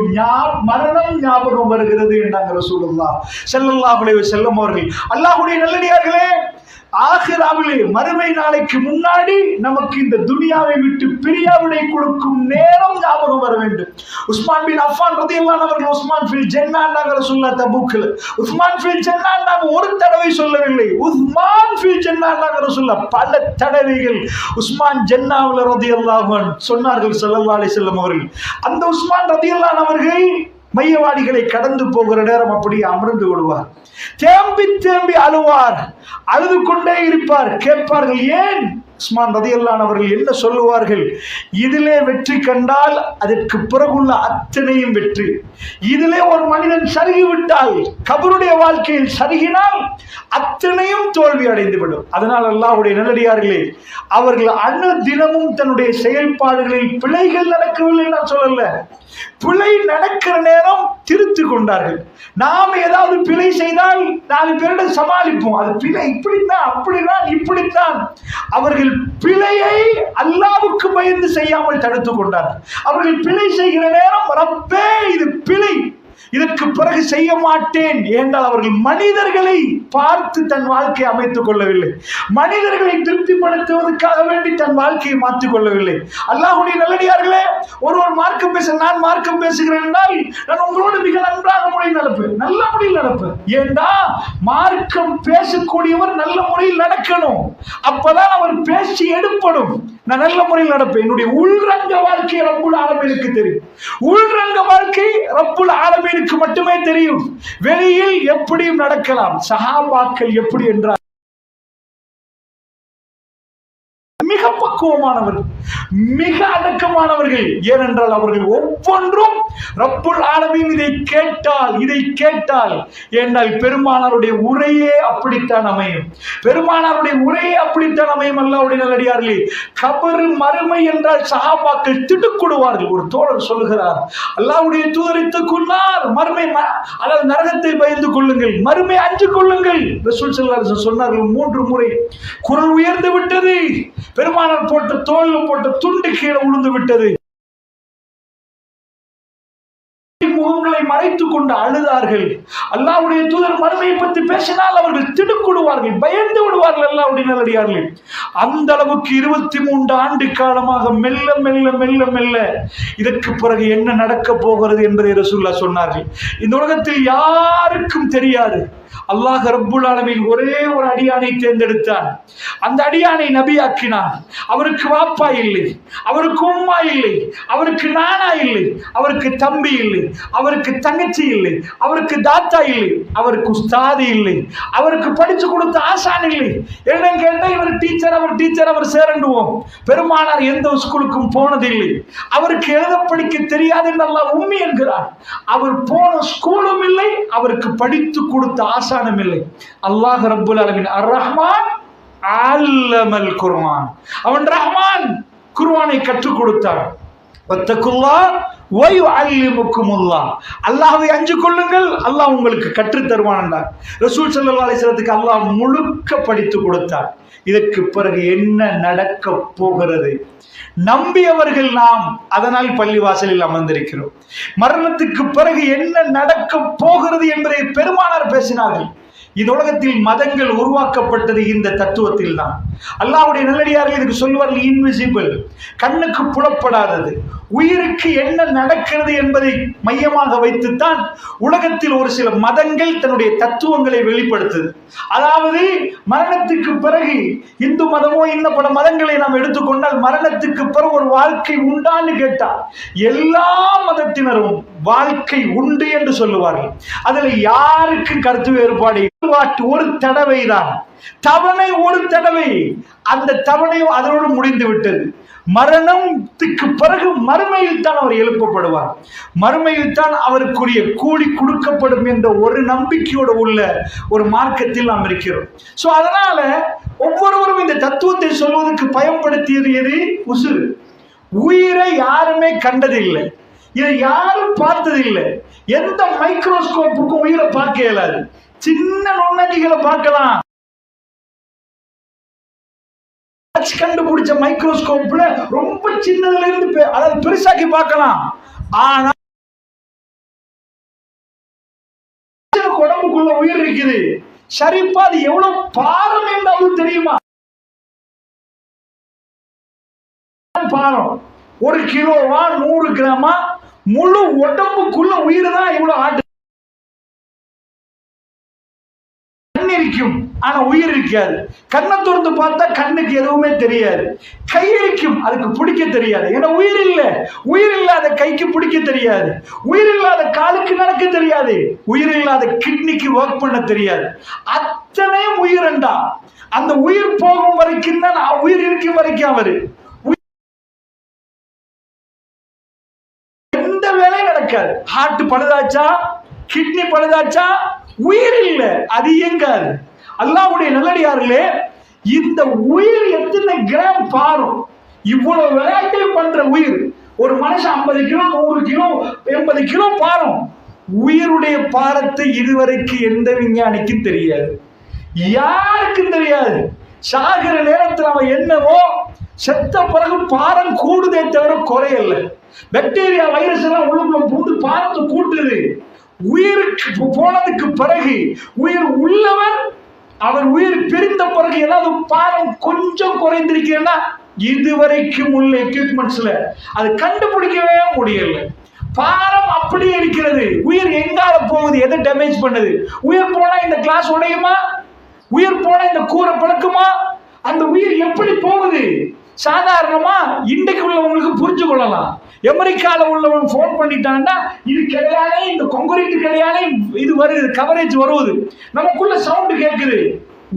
A: மரணம் ஞாபகம் வருகிறது என்றாங்க ரசூலுல்லாஹ் ஸல்லல்லாஹு அலைஹி வஸல்லம் அவர்கள். அல்லாஹ்வுடைய நல்லடியார்களே, ஆகிராவிலே மறுமை நாளைக்கு முன்னாடி நமக்கு இந்த துனியாவை விட்டு பிரியாவிடை கொடுக்கும் நேரம் ஞாபகம் வர வேண்டும். உஸ்மான் பின் அஃபான் ரலியல்லாஹு அவர்கள் உஸ்மான் ஃபில் ஜன்னாஹ் ரசூலுல்லாஹ் தபூக்ல உஸ்மான் ஃபில் ஜன்னாஹ் ஒரு தடவை சொல்லவில்லை, உஸ்மான் ஃபில் ஜன்னாஹ் ரசூலுல்லாஹ் பல தடவைகள் உஸ்மான் ஜன்னாவுல ரலியல்லாஹு அன்ஹு சொன்னார்கள் ஸல்லல்லாஹு அலைஹி வஸல்லம் அவர்கள். அந்த உஸ்மான் ரலியல்லாஹு அன்ஹு அவர்கள் மையவாடிகளை கடந்து போகிற நேரம் அப்படியே அமர்ந்து விடுவார், தேம்பி தேம்பி அழுவார், அழுது கொண்டே இருப்பார். கேட்பார்கள் ஏன்? உஸ்மான் ரலியல்லாஹு அன்ஹு அவர்கள் என்ன சொல்லுவார்கள்? இதிலே வெற்றி கண்டால் அதற்கு பிறகுள்ள அத்தனையும் வெற்றி. இதிலே ஒரு மனிதன் சருகிவிட்டால், கபருடைய வாழ்க்கையில் சருகினால் அத்தனையும் தோல்வி அடைந்துவிடும். அதனால் அல்லாஹ்வுடைய நல்லடியார்களே, அவர்கள் அணு தினமும் தன்னுடைய செயல்பாடுகளில் பிழைகள் நடக்கவில்லை நான் சொல்லல, பிழை நடக்கிற நேரம் திருத்தி கொண்டார்கள். நாம் ஏதாவது பிழை செய்தால் 4 பேரிடம் சமாளிப்போம், அது பிழை இப்படித்தான் அப்படிதான் இப்படித்தான். அவர்கள் பிழையை அல்லாஹ்வுக்கு பயந்து செய்யாமல் தடுத்து கொண்டார்கள். அவர்கள் பிழை செய்கிற நேரம் ரப்பே இது பிழை, இதற்கு பிறகு செய்ய மாட்டேன் என்றால் அவர்கள் மனிதர்களை பார்த்து தன் வாழ்க்கையை அமைத்துக் கொள்ளவில்லை, மனிதர்களை திருப்திப்படுத்துவதற்காக வேண்டி தன் வாழ்க்கையை மாற்றிக் கொள்ளவில்லை. அல்லாஹ்வுடைய நல்லடியார்களே, ஒருவர் மார்க்கம் பேச நான் மார்க்கம் பேசுகிறேன் என்றால் நான் உங்களோடு மிக நன்றாக முறையில் நடப்பேன், நல்ல முறையில் நடப்பேன். ஏண்டா மார்க்கம் பேசக்கூடியவர் நல்ல முறையில் நடக்கணும், அப்பதான் அவர் பேசி எடுப்படும். நான் நல்ல முறையில் நடப்பேன். என்னுடைய உள்ரங்க வாழ்க்கை ரப்புல் ஆலமீனுக்கு தெரியும், உள்ரங்க வாழ்க்கை ரப்புல் ஆலமீனுக்கு மட்டுமே தெரியும். வெளியில் எப்படியும் நடக்கலாம். சஹாபாக்கள் எப்படி என்றால் மிக பக்குவமானவர்கள், மிக அடக்கமானவர்கள். ஏனென்றால் அவர்கள் ஒவ்வொன்றும் ரப்புல் ஆலமீன் இதை கேட்டால் என்றால் பெருமானாருடைய உரையே அப்படித்தான் அமையும், பெருமானாருடைய உரையே அப்படித்தான் அமையும். அல்லாஹ்வுடைய நல்லடியார்களே, கபர் மறுமை என்றால் சஹாபாக்கள் திடுக்கிடுவார்கள். ஒரு தோழர் சொல்லுகிறார், அல்லாஹ்வுடைய தூதரித்துக்குள்ளார் மறுமை, அதாவது நரகத்தை பயந்து கொள்ளுங்கள், மறுமை அஞ்சு கொள்ளுங்கள். ரசூல் ஸல்லல்லாஹு அலைஹி வஸல்லம் சொன்னார்கள் 3 முறை. குரல் உயர்ந்து விட்டது, பெருமானார் போட்ட தோல்ல போட்ட துண்டு கீழே விழுந்து விட்டது, முகங்களை மறைத்துக் கொண்டு அழுதார்கள். அல்லாஹ்வுடைய தூதர் மறுமையை பற்றி பேசினால் அவர்கள் திடுக்கிடுவார்கள், பயந்து விடுவார்கள். அல்லாஹ்வுடைய நல்லடியார்களே, அந்த அளவுக்கு 23 ஆண்டு காலமாக மெல்ல மெல்ல மெல்ல மெல்ல இதற்கு பிறகு என்ன நடக்க போகிறது என்பதை ரசூலுல்லாஹ் சொன்னார்கள். இந்த உலகத்தில் யாருக்கும் தெரியாது. அல்லாஹ் ரப்புல் ஆலமீன் ஒரே ஒரு அடியானை தேர்ந்தெடுத்தான், அந்த அடியானை நபியாக்கினான். அவருக்கு வாப்பா இல்லை, அவருக்கு உம்மா இல்லை, அவருக்கு நானா இல்லை, அவருக்கு தம்பி இல்லை, அவருக்கு தங்கச்சி இல்லை, அவருக்கு தாத்தா இல்லை, அவருக்கு உஸ்தாதி இல்லை, அவருக்கு படிச்சு கொடுத்த ஆசான் இல்லை. என்ன கேட்டா இவர் டீச்சர் அவர் சேரண்டுவோம். பெருமானார் எந்த ஸ்கூலுக்கும் போனதில்லை, அவருக்கு எழுத படிக்க தெரியாது என்று அல்லாஹ் உம்மி என்கிறார். அவர் போன ஸ்கூலும் இல்லை, அவருக்கு படித்து கொடுத்த ஆசானும் இல்லை. அல்லாஹ் ரப்புல் ஆலமீன் அர் ரஹ்மான் அல்லமல் குர்ஆன், அவன் ரஹ்மான், குர்ஆனை கற்றுக் கொடுத்தான். வத்தகுல்லாஹ் வ யுஅல்லிமுக்குமுல்லாஹ், அல்லாஹ்வை அஞ்சு கொள்ளுங்கள், அல்லாஹ் உங்களுக்கு கற்றுத் தருவான் என்றார். ரசூல் ஸல்லல்லாஹு அலைஹி வஸல்லத்துக்கு அல்லாஹ் முழுக்க படித்து கொடுத்தார். இதற்கு பிறகு என்ன நடக்க போகிறது நம்பியவர்கள் நாம், அதனால் பள்ளிவாசலில் அமர்ந்திருக்கிறோம். மரணத்துக்கு பிறகு என்ன நடக்க போகிறது என்பதை பெருமானார் பேசினார்கள். இந்த உலகத்தில் மதங்கள் உருவாக்கப்பட்டது இந்த தத்துவத்தில் தான். அல்லாஹ்வுடைய நல்லடியார்கள் இதுக்கு சொல்வார்கள் இன்விசிபிள், கண்ணுக்கு புலப்படாதது. உயிருக்கு என்ன நடக்கிறது என்பதை மையமாக வைத்துத்தான் உலகத்தில் ஒரு சில மதங்கள் தன்னுடைய தத்துவங்களை வெளிப்படுத்துது. அதாவது மரணத்துக்கு பிறகு இந்து மதமோ இன்ன பல மதங்களை நாம் எடுத்துக்கொண்டால் மரணத்துக்கு பிறகு ஒரு வாழ்க்கை உண்டான்னு கேட்டால் எல்லா மதத்தினரும் வாழ்க்கை உண்டு என்று சொல்லுவார்கள். அதில் யாருக்கு கருத்து வேறுபாடு? ஒரு தடவை தான், தவணை ஒரு தடவை, அந்த தவணையும் அதனோடு முடிந்து விட்டது. மரணத்துக்கு பிறகு மறுமையில் தான் அவர் எழுப்பப்படுவார், மறுமையில் தான் அவருக்குரிய கூலி கொடுக்கப்படும் என்ற ஒரு நம்பிக்கையோடு உள்ள ஒரு மார்க்கத்தில் நாம் இருக்கிறோம். சோ அதனால ஒவ்வொருவரும் இந்த தத்துவத்தை சொல்வதற்கு பயன்படுத்தியது எது? உசுறு. உயிரை யாருமே கண்டதில்லை, இதை யாரும் பார்த்ததில்லை. எந்த மைக்ரோஸ்கோப்புக்கும் உயிரை பார்க்க இயலாது. சின்ன நுண்ணங்கிகளை பார்க்கலாம், கண்டுபிடிச்ச மைக்ரோஸ்கோப்ல ரொம்ப சின்னதுல இருந்து அதாவது பெருசாக்கி பார்க்கலாம். ஆனா உடம்புக்குள்ள உயிர் இருக்குது, ஷரீஃபா அது எவ்வளவு பாரம் என்றாவது தெரியுமா? பாரம் 1 கிலோவா 100 கிராமா? முழு உடம்புக்குள்ள உயிர் தான் இவ்வளவு ஆட்டு. கண் இருக்கும் ஆனா உயிர் இருக்காது. கண்ணை திறந்து பார்த்தா கண்ணுக்கு எதுவுமே தெரியாது. கை இருக்கும், அதுக்கு பிடிக்க தெரியாது. ஏன்னா உயிர் இல்ல. உயிர் இல்லாத கைக்கு பிடிக்க தெரியாது. உயிர் இல்லாத காலுக்கு நடக்க தெரியாது. உயிர் இல்லாத கிட்னிக்கு ஒர்க் பண்ண தெரியாது. அத்தனை உயிரண்டா. அந்த உயிர் போகும் வரைக்கும் தான் உயிர் இருக்கும் வரைக்கும் அவரு எந்த வேலையும் நடக்காது. ஹார்ட் பழுதாச்சா, கிட்னி பழுதாச்சா, உயிர் இல்ல, அது இயங்காது. அல்லாஹ்வுடைய நல்லடியார்களே, இந்த உயிர் எத்தனை கிராம் பாரும். இவ்வளவு விளையாட்டை பண்ற உயிர். ஒரு மனுஷன் 50 கிலோ 100 கிலோ 80 கிலோ பாரும். உயிருடைய பாரத்தை இதுவரைக்கும் எந்த விஞ்ஞானிக்கும் தெரியாது, யாருக்கும் தெரியாது. சாகிற நேரத்தில் அவன் என்னவோ, செத்த பிறகு பாரம் கூடுதே தவிர குறையல்ல. பாக்டீரியா வைரஸ் எல்லாம் உள்ளுக்குள்ள பூந்து பாரத்தை கூட்டுது. உயிருக்கு போனதுக்கு பிறகு உயிர் உள்ளவர், அவர் உயிர் பிரிந்த பிறகு ஏதாவது பாரம் கொஞ்சம் குறைந்திருக்கிறேன்னா இதுவரைக்கும் உள்ள எக்யூப்மெண்ட்ஸ்ல அது கண்டுபிடிக்கவே முடியல. பாரம் அப்படியே இருக்கிறது. உயிர் எங்கால போகுது, எதை டேமேஜ் பண்ணுது? உயிர் போனா இந்த கிளாஸ் உடையுமா? உயிர் போனா இந்த கூரை பழக்குமா? அந்த உயிர் எப்படி போகுது? சாதாரணமா இன்றைக்கு உள்ளவங்களுக்கு புரிஞ்சு கொள்ளலாம். அமெரிக்கால உள்ளவன் போன் பண்ணிட்டான்னா இது கிடையாலே, இந்த கொங்குரீட்டு கிடையாலே, இது வருது, கவரேஜ் வருவது, நமக்குள்ள சவுண்ட் கேட்குது.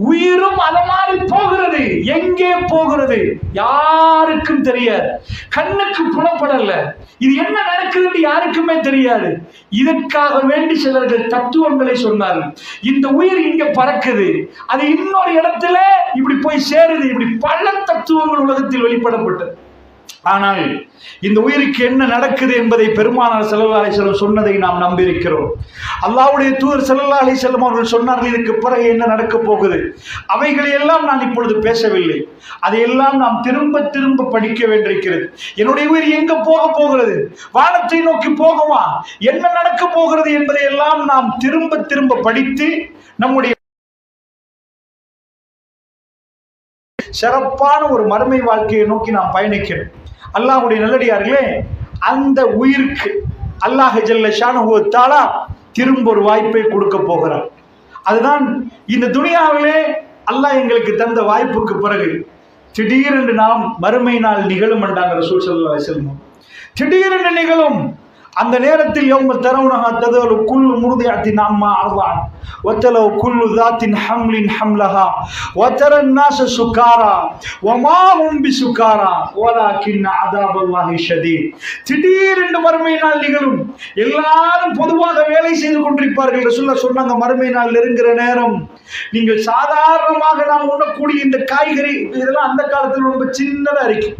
A: உயிரும் அத மாதிரி போகிறது. எங்கே போகிறது யாருக்கும் தெரியாது. கண்ணுக்கு புலப்படல. இது என்ன நடக்குதுன்னு யாருக்குமே தெரியாது. இதற்காக வேண்டி சிலர்கள் தத்துவங்களை சொன்னார்கள். இந்த உயிர் இங்க பறக்குது, அது இன்னொரு இடத்துல இப்படி போய் சேருது. இப்படி பல தத்துவங்கள் உலகத்தில் வெளிப்படப்பட்டது. ஆனால் இந்த உயிருக்கு என்ன நடக்குது என்பதை பெருமானார் ஸல்லல்லாஹு அலைஹி வஸல்லம் சொன்னதை நாம் நம்பியிருக்கிறோம். அல்லாஹ்வுடைய தூதர் ஸல்லல்லாஹு அலைஹி வஸல்லம் அவர்கள் சொன்னார்கள், இதுக்கு பிறகு என்ன நடக்க போகுது. அவைகளை எல்லாம் நான் இப்பொழுது பேசவில்லை. அதையெல்லாம் நாம் திரும்ப திரும்ப படிக்க வேண்டியிருக்கிறது. என்னுடைய உயிர் எங்க போக போகிறது, வானத்தை நோக்கி போகுமா, என்ன நடக்க போகிறது என்பதை எல்லாம் நாம் திரும்ப திரும்ப படித்து நம்முடைய சிறப்பான ஒரு மறுமை வாழ்க்கையை நோக்கி நாம் பயணிக்கிறோம். அல்லாஹ்வுடைய நல்லடியார்களே, அந்த உயிருக்கு அல்லாஹ் ஜல்ல ஷானஹு வ தஆலா திரும்ப ஒரு வாய்ப்பை கொடுக்க போகிறார். அதுதான் இந்த துனியாவிலே அல்லாஹ் எங்களுக்கு தந்த வாய்ப்புக்கு பிறகு திடீரென்று நாம் மறுமை நாள் நிகழும் என்றாங்க ரசூல் ஸல்லல்லாஹு அலைஹி வஸல்லம். திடீரென்று நிகழும். அந்த நேரத்தில் யௌம தரவுனஹா ததலு குல்லு முர்திஅத்தின் அம்மா அர்தஅத் வதலு குல்லு ذاتின் ஹம்லின் ஹம்லஹா வதரன் நாஸ சுகாரா வமா ஹும் பிசுகாரா வலக்கின் அஸாபல்லாஹி ஷதீத். திடீரென்று மறுமை நாள் நிகழும். எல்லாரும் பொதுவாக வேலை செய்து கொண்டிருப்பார்கள். ரசூலுல்லாஹ் சொன்னாங்க, மறுமை நாள் நெருங்குற நேரம் நீங்கள் சாதாரணமாக நாம் உண்ணக்கூடிய இந்த காய்கறி இதெல்லாம் அந்த காலத்தில் ரொம்ப சின்னதா இருக்கு.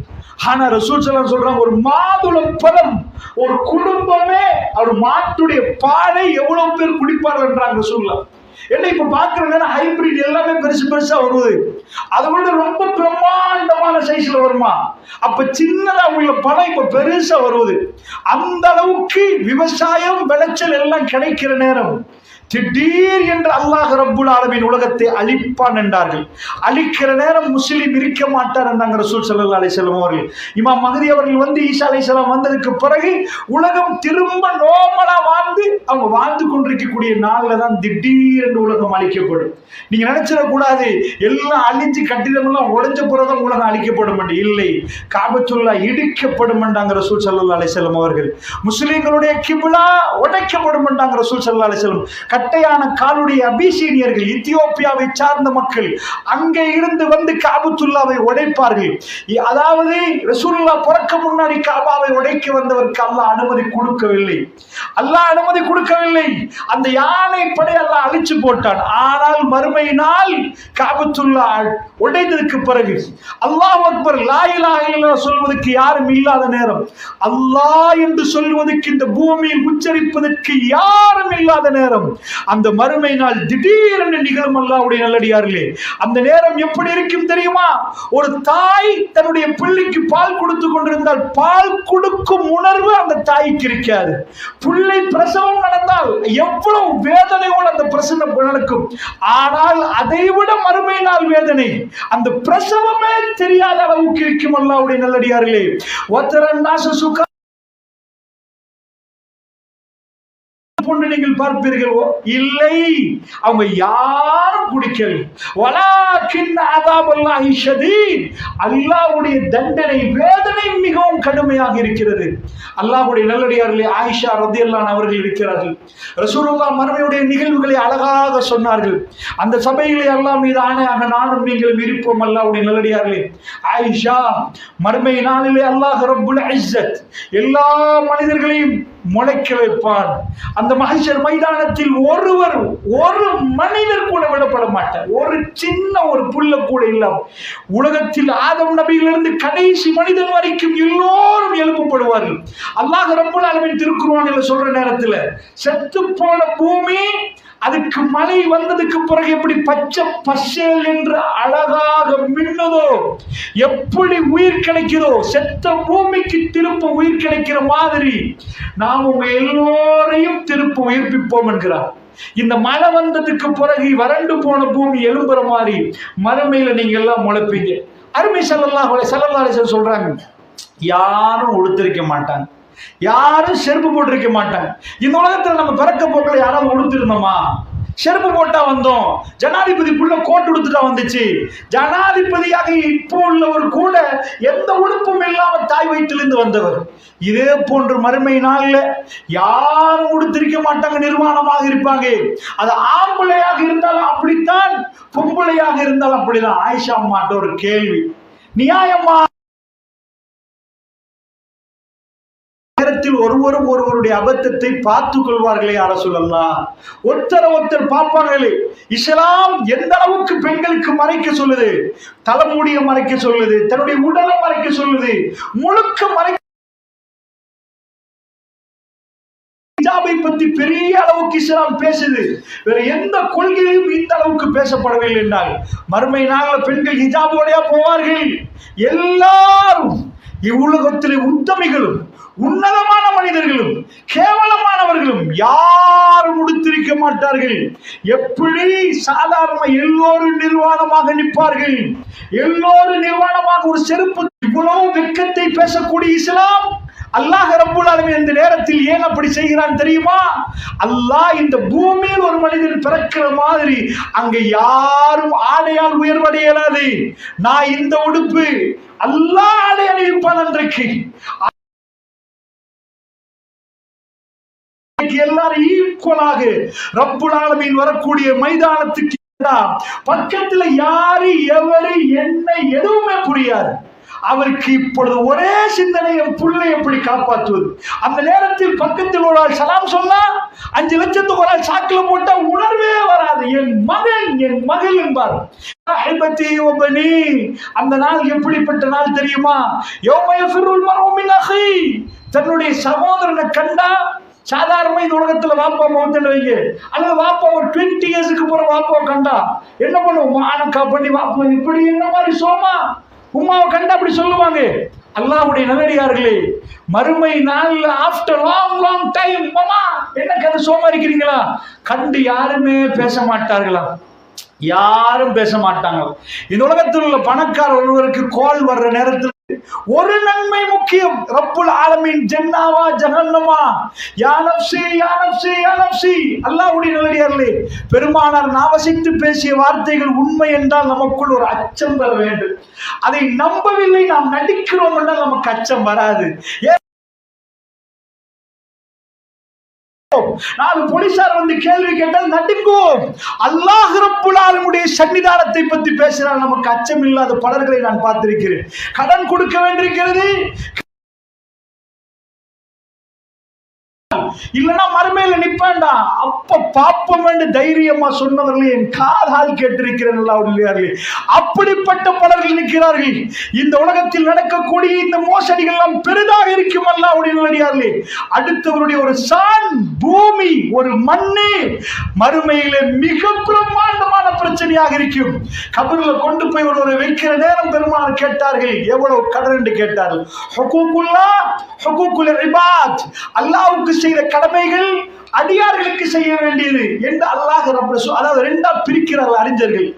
A: ஆனா ரசூல் ஸல்லல்லாஹு சொல்றாங்க, ஒரு மாதுளம் பழம் ஒரு குடும்பமே ஒரு மாட்டுடைய பாலை எவ்வளவு பேர் குடிப்பார்கள் என்றாங்க ரசூலுல்லாஹ். என்ன இப்ப பாக்குற நேரம் ஹைபிரிட் எல்லாமே பெருசு பெருசா வருது. அதை விட ரொம்ப பிரம்மாண்டமான சைஸ்ல வருமா? அப்ப சின்னதா உள்ள பழம் இப்ப பெருசா வருவது. அந்த அளவுக்கு விவசாயம் விளைச்சல் எல்லாம் கிடைக்கிற நேரம் திடீர் என்று அல்லாஹ் ரப்புல் ஆலமீன் உலகத்தை அழிப்பான் என்றார்கள். அழிக்கிற நேரம் முஸ்லிம் இருக்க மாட்டார் என்றாங்க ரசூல் ஸல்லல்லாஹு அலைஹி வஸல்லம் அவர்கள். இமாம் மஹ்தி அவர்கள் வந்து ஈசா அலைஹிஸ்ஸலாம் வந்ததுக்கு பிறகு உலகம் திரும்ப நோமலா வாழ்ந்து அவங்க வாழ்ந்து கொண்டிருக்கக்கூடிய நாள்ல தான் திடீர் என்று உலகம் அழிக்கப்படும். நீங்க நினைச்சிடக்கூடாது எல்லாம் அழிஞ்சு கட்டிடம் எல்லாம் உடைஞ்ச பிறகு உலகம் அழிக்கப்படும் என்று. இல்லை, காபத்துல்லா இடிக்கப்படும் என்றாங்க ரசூல் ஸல்லல்லாஹு அலைஹி வஸல்லம் அவர்கள். முஸ்லிம்களுடைய கிப்லா உடைக்கப்படும் என்றாங்க ரசூல் ஸல்லல்லாஹு அலைஹி வஸல்லம். கட்டையான காலுடைய அபிசீனியர்கள், எத்தியோப்பியாவை சார்ந்த மக்கள் அங்கே இருந்து வந்து காபத்துல்லாவை உடைப்பார்கள். அதாவது ரசூலுல்லாஹ் பிறக்க முன்னாடி காபாவை உடைக்க வந்தவருக்கு அல்லாஹ் அனுமதி கொடுக்கவில்லை. அல்லாஹ் அனுமதி கொடுக்கவில்லை. அந்த யானை படை அல்லாஹ் அழிச்சு போட்டான். ஆனால் மறுமை நாள் காபத்துல்லா உடைந்ததற்கு பிறகு அல்லாஹ் அக்பர் லா இலாஹ இல்லல்லாஹ் சொல்வதற்கு யாரும் இல்லாத நேரம், அல்லாஹ் என்று சொல்வதற்கு இந்த பூமியில் உச்சரிப்பதற்கு யாரும் இல்லாத நேரம், அந்த மறுமை நாள் திடீரென்று நிகழும் அல்லாஹ்வுடைய நல்லடியார்களே. அந்த நேரம் எப்படி இருக்கும் தெரியுமா? ஒரு தாய் தன்னுடைய பிள்ளைக்கு பால் கொடுத்து கொண்டிருந்தால் பால் கொடுக்கும் உணர்வு அந்த தாய்க்கு இருக்காது. பிள்ளை பிரசவம் நடந்தால் எவ்வளவு வேதனையோடு அந்த பிரசவம் நடக்கும். ஆனால் அதைவிட மறுமை நாள் வேதனை அந்த பிரசவமே தெரியாத அளவுக்கு இருக்கும் அல்லாஹ்வுடைய நல்லடியார்களே. நீங்கள் பார்ப்பீர்கள், இல்லை அவங்க யாரும் குடிக்கல. அல்லாஹ்வுடைய தண்டனை வேதனை மிகவும் கடுமையாக இருக்கிறது. அல்லாஹ்வுடைய நல்லடியார்களே, ஆயிஷா ரலியல்லாஹு அன்ஹா அவர்கள் இருக்கிறார்கள். ரசூலுல்லாஹ் மறுமையுடைய நிகழ்வுகளை அழகாக சொன்னார்கள். அந்த சபையிலே அல்லாஹ் மீது ஆணையாக நானும் நீங்களும் இருப்போம். அல்லாஹ்வுடைய நல்லடியார்களே, ஆயிஷா, மறுமை நாளிலே அல்லாஹ் ரப்புல் இஸ்ஸத் எல்லா மனிதர்களையும் முளைக்க வைப்பான். அந்த மஹ்ஷர் மைதானத்தில் ஒரு மனிதர் கூட விடப்பட மாட்டார். ஒரு சின்ன ஒரு புல்ல கூட இல்லாம உலகத்தில் ஆதம் நபியிலிருந்து கடைசி மனிதன் வரைக்கும் எல்லோரும் எழுப்பப்படுவார்கள். அல்லாஹ் ரப்புல் ஆலமீன் திருக்குர்ஆனில் சொல்ற நேரத்தில் செத்து போன பூமி அதுக்கு மழை வந்ததுக்கு பிறகு எப்படி பச்சை பசேல் என்று அழகாக மின்னுதோ, எப்படி உயிர் கிடைக்கிறதோ, செத்த பூமிக்கு திரும்ப உயிர் கிடைக்கிற மாதிரி நாம் உங்க எல்லோரையும் திரும்ப உயிர்ப்பிப்போம் என்கிறார். இந்த மழை வந்ததுக்கு பிறகு வறண்டு போன பூமி எழும்புற மாதிரி மறுமையில நீங்க எல்லாம் முளைப்பீங்க. அருமை ஸல்லல்லாஹு அலைஹி வஸல்லம் சொல்றாங்க, யாரும் உடுத்திருக்க மாட்டாங்க, யாரும் செருப்பு போட்டிருக்க மாட்டாங்க. இந்த உலகத்துல நம்ம பிறக்க போக்கில் யாராவது உடுத்திருந்தோமா? செருப்பு போட்டா வந்தோம். ஜனாதிபதி புள்ள கோட் உடுத்துட்டா வந்துச்சு. ஜனாதிபதியாக இப்போ உள்ளவர் கூட எந்த உடுப்பும் இல்லாம தாய் வயிற்றிலிருந்து வந்தவர். இதே போன்று மறுமை நாள்ல யாரும் உடுத்திருக்க மாட்டாங்க, நிர்வாணமாக இருப்பாங்க. அது ஆம்பளையாக இருந்தாலும் அப்படித்தான், பொம்பளையாக இருந்தாலும் அப்படிதான். ஆயிஷா அம்மாட்ட ஒரு கேள்வி, நியாயமா நேரத்தில் ஒருவரும் ஒருவருடைய அபத்தத்தை பார்த்துக் கொள்வார்களே யார சொல்லலாம், ஒருத்தர் பார்ப்பாங்களே. இஸ்லாம் எந்த அளவுக்கு பெண்களுக்கு மறைக்க சொல்லுது, தலைமுடிய மறைக்க சொல்லுது, தன்னுடைய உடலை மறைக்க சொல்லுது, முழுக்க மறைக்க. ஹிஜாபை பத்தி பெரிய அளவுக்கு இஸ்லாம் பேசுது. வேற எந்த கொள்கையும் இந்த அளவுக்கு பேசப்படவில்லை என்றால் மறுமை நாளில் பெண்கள் ஹிஜாபோடையா போவார்கள். எல்லாரும் இவ்வுலகத்திலே உத்தமிகளும் உன்னதமான மனிதர்களும் கேவலமானவர்களும் யாரும் உடுத்திருக்க மாட்டார்கள். எப்படி சாதாரண எல்லோரும் நிர்வாணமாக நிற்பார்கள், எல்லோரும் நிர்வாணமாக ஒரு செருப்பு. இவ்வளவு வெட்கத்தை பேசக்கூடிய இஸ்லாம் அல்லாஹ் ரப்புல் ஆலமீன் இந்த நேரத்தில் ஏன் அப்படி செய்கிறான் தெரியுமா? அல்லாஹ் இந்த பூமியில் ஒரு மனிதன் பிறக்கிற மாதிரி அங்க யாரும் ஆடையால் உயர்வடையலாது. நான் இந்த உடுப்பு அல்லாஹ் ஆடை அணிவிப்பான். அன்றைக்கு எல்லாரும் ஈக்குவலாக ரப்புல் ஆலமீன் வரக்கூடிய மைதானத்துக்கு பக்கத்துல யாரு எவரு என்ன எதுவுமே புரியாது. அவருக்கு இப்பொழுது ஒரே சிந்தனை, என் புள்ளை எப்படி காப்பாற்றுவது. அந்த நேரத்தில் பக்கத்தில் ஒரு ஆள் சலாம் சொன்னா 5 லட்சத்துக்கு ஒரு ஆள் சாக்கில போட்டா உணர்வே வராது. என் மகன் என் மகள் என்பார். அந்த நாள் எப்படிப்பட்ட நாள் தெரியுமா? தன்னுடைய சகோதரனை கண்டா சாதாரண இந்த உலகத்துல வாப்பா மௌத்தன்னு வைங்க, அல்லது வாப்பா ஒரு 20 இயர்ஸுக்கு போற வாப்பாவை கண்டா என்ன பண்ணுவோம்? மானக்கா பண்ணி வாப்பா இப்படி என்ன மாதிரி சோமா உமாவை கண்டா அப்படி சொல்லுவாங்க. அல்லாஹ்வுடைய நல்லடியார்களே, மறுமை நாள்ல ஆஃப்டர் லாங் டைம் மாமா என்ன கதை சோமா இருக்கிறீங்களா கண்டு யாருமே பேச மாட்டார்களா? யாரும் பேச மாட்டாங்க. இந்த உலகத்தில் உள்ள பணக்கார ஒருவருக்கு கால் வர்ற நேரத்தில் ஒரு நன்மை முக்கியம், ரப்புல் ஆலமீன் ஜன்னாவா ஜஹன்னமா, யா நஃப்ஸி யா நஃப்ஸி யா நஃப்ஸி. அல்லாஹ்வுடைய நல்லடியார்களே, பெருமானார் நாவசித்து பேசிய வார்த்தைகள் உண்மை என்றால் நமக்குள் ஒரு அச்சம் வர வேண்டும். அதை நம்பவில்லை, நாம் நடிக்கிறோம் என்றால் நமக்கு அச்சம் வராது. 4 போலீசார் வந்து கேள்வி கேட்டால் நடுங்குவோம். அல்லாஹ் ரப்புல் ஆலமீனுடைய சன்னிதானத்தை பற்றி பேசினால் நமக்கு அச்சம் இல்லாத பலர்களை நான் பார்த்திருக்கிறேன். கடன் கொடுக்க வேண்டியிருக்கிறது, இல்லைன்னா மறுமையில நிப்பேன்டா அப்ப பாப்பம் என்று தைரியமா சொன்னவர்கள் என் காதால் கேட்டிருக்கிறேன். அப்படிப்பட்ட பலர்கள் நிற்கிறார்கள். இந்த உலகத்தில் நடக்கக்கூடிய இந்த மோசடிகள் எல்லாம் பெரிதாக இருக்கும். அல்லாஹ்வுடைய நல்லடியார்களே, அடுத்தவருடைய ஒரு சான் பூமி, ஒரு மண்ணு மறுமையிலே மிக பிரம்மாண்டமான பிரச்சனையாக இருக்கும். கபர்ல கொண்டு போய் ஒரு வைக்கிற நேரம் பெருமானார் கேட்டார்கள், எவ்வளவு கடன் என்று கேட்டார்கள். ஹுகூகுல்லாஹ் ஹுகூகுல் இபாத், அல்லாஹ்வுக்கு செய்த கடமைகள் அடியார்களுக்கு செய்ய வேண்டியது என்று அல்லாஹ் அதாவது ரெண்டா பிரிக்கிறார்கள் அறிஞர்கள்.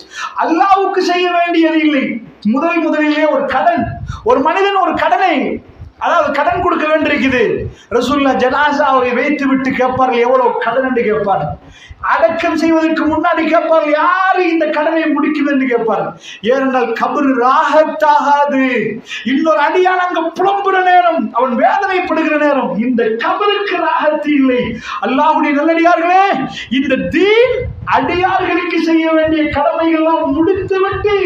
A: அல்லாஹ்வுக்கு செய்ய வேண்டியது இல்லை. முதலிலே ஒரு கடன், ஒரு மனிதன் ஒரு கடனை அதாவது கடன் கொடுக்க வேண்டியிருக்குது. ரசூலுல்லாஹ் ஜனாசாவை வைத்து விட்டு கேட்பார்கள் எவ்வளவு கடன் என்று கேட்பார்கள். அடக்கம் செய்வதற்கு முன்னாடி கேட்பார்கள் யாரு இந்த கடனை முடிக்குது என்று கேட்பார்கள். ஏனென்றால் கபர் ராகத்தாகாது. இன்னொரு அடியான் அங்க புலம்புற நேரம், அவன் வேதனைப்படுகிற நேரம், இந்த கபருக்கு ராகத்து இல்லை. அல்லாஹ்வுடைய நல்லடியார்களே, இந்த தீன் அடியார்களுக்கு செய்ய வேண்டிய கடமைகள் எல்லாம் முடித்துவிட்டு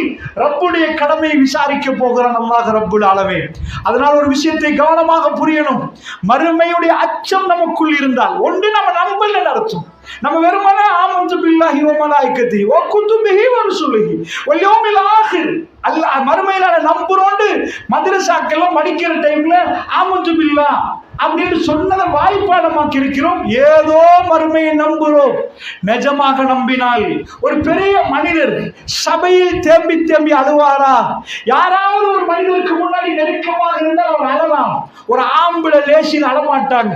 A: ரப்புடைய கடமையை விசாரிக்க போகிறான் அல்லாஹ் ரப்புல் ஆலமீன். அதனால் ஒரு விஷயத்தை கவனமாக புரியணும். மறுமையுடைய அச்சம் நமக்குள் இருந்தால் ஒன்று நம்ம நம்பல அர்த்தம். நம்ம வெறுமனே ஆமன்து பில்லாஹி வ மலாயிகத்தி வ குதுபிஹி வ ருசுலிஹி வல் யௌமில் ஆகிர் அல்லாஹ் மறுமையில நம்புறோம்னு மதரசாக்கெல்லாம் படிக்கிற டைம்ல ஆமன்து பில்லாஹ் அப்படின்னு சொன்னதை வாய்ப்பாடமாக்கி இருக்கிறோம். ஏதோ மறுமையை நம்புகிறோம். நிஜமாக நம்பினால் ஒரு பெரிய மனிதர் சபையில் தேம்பி தேம்பி அழுவாரா? யாராவது ஒரு மனிதருக்கு முன்னாடி நெருக்கமாக இருந்தால் அவர் அழலாம். ஒரு ஆம்பளை லேசில் அழமாட்டாங்க.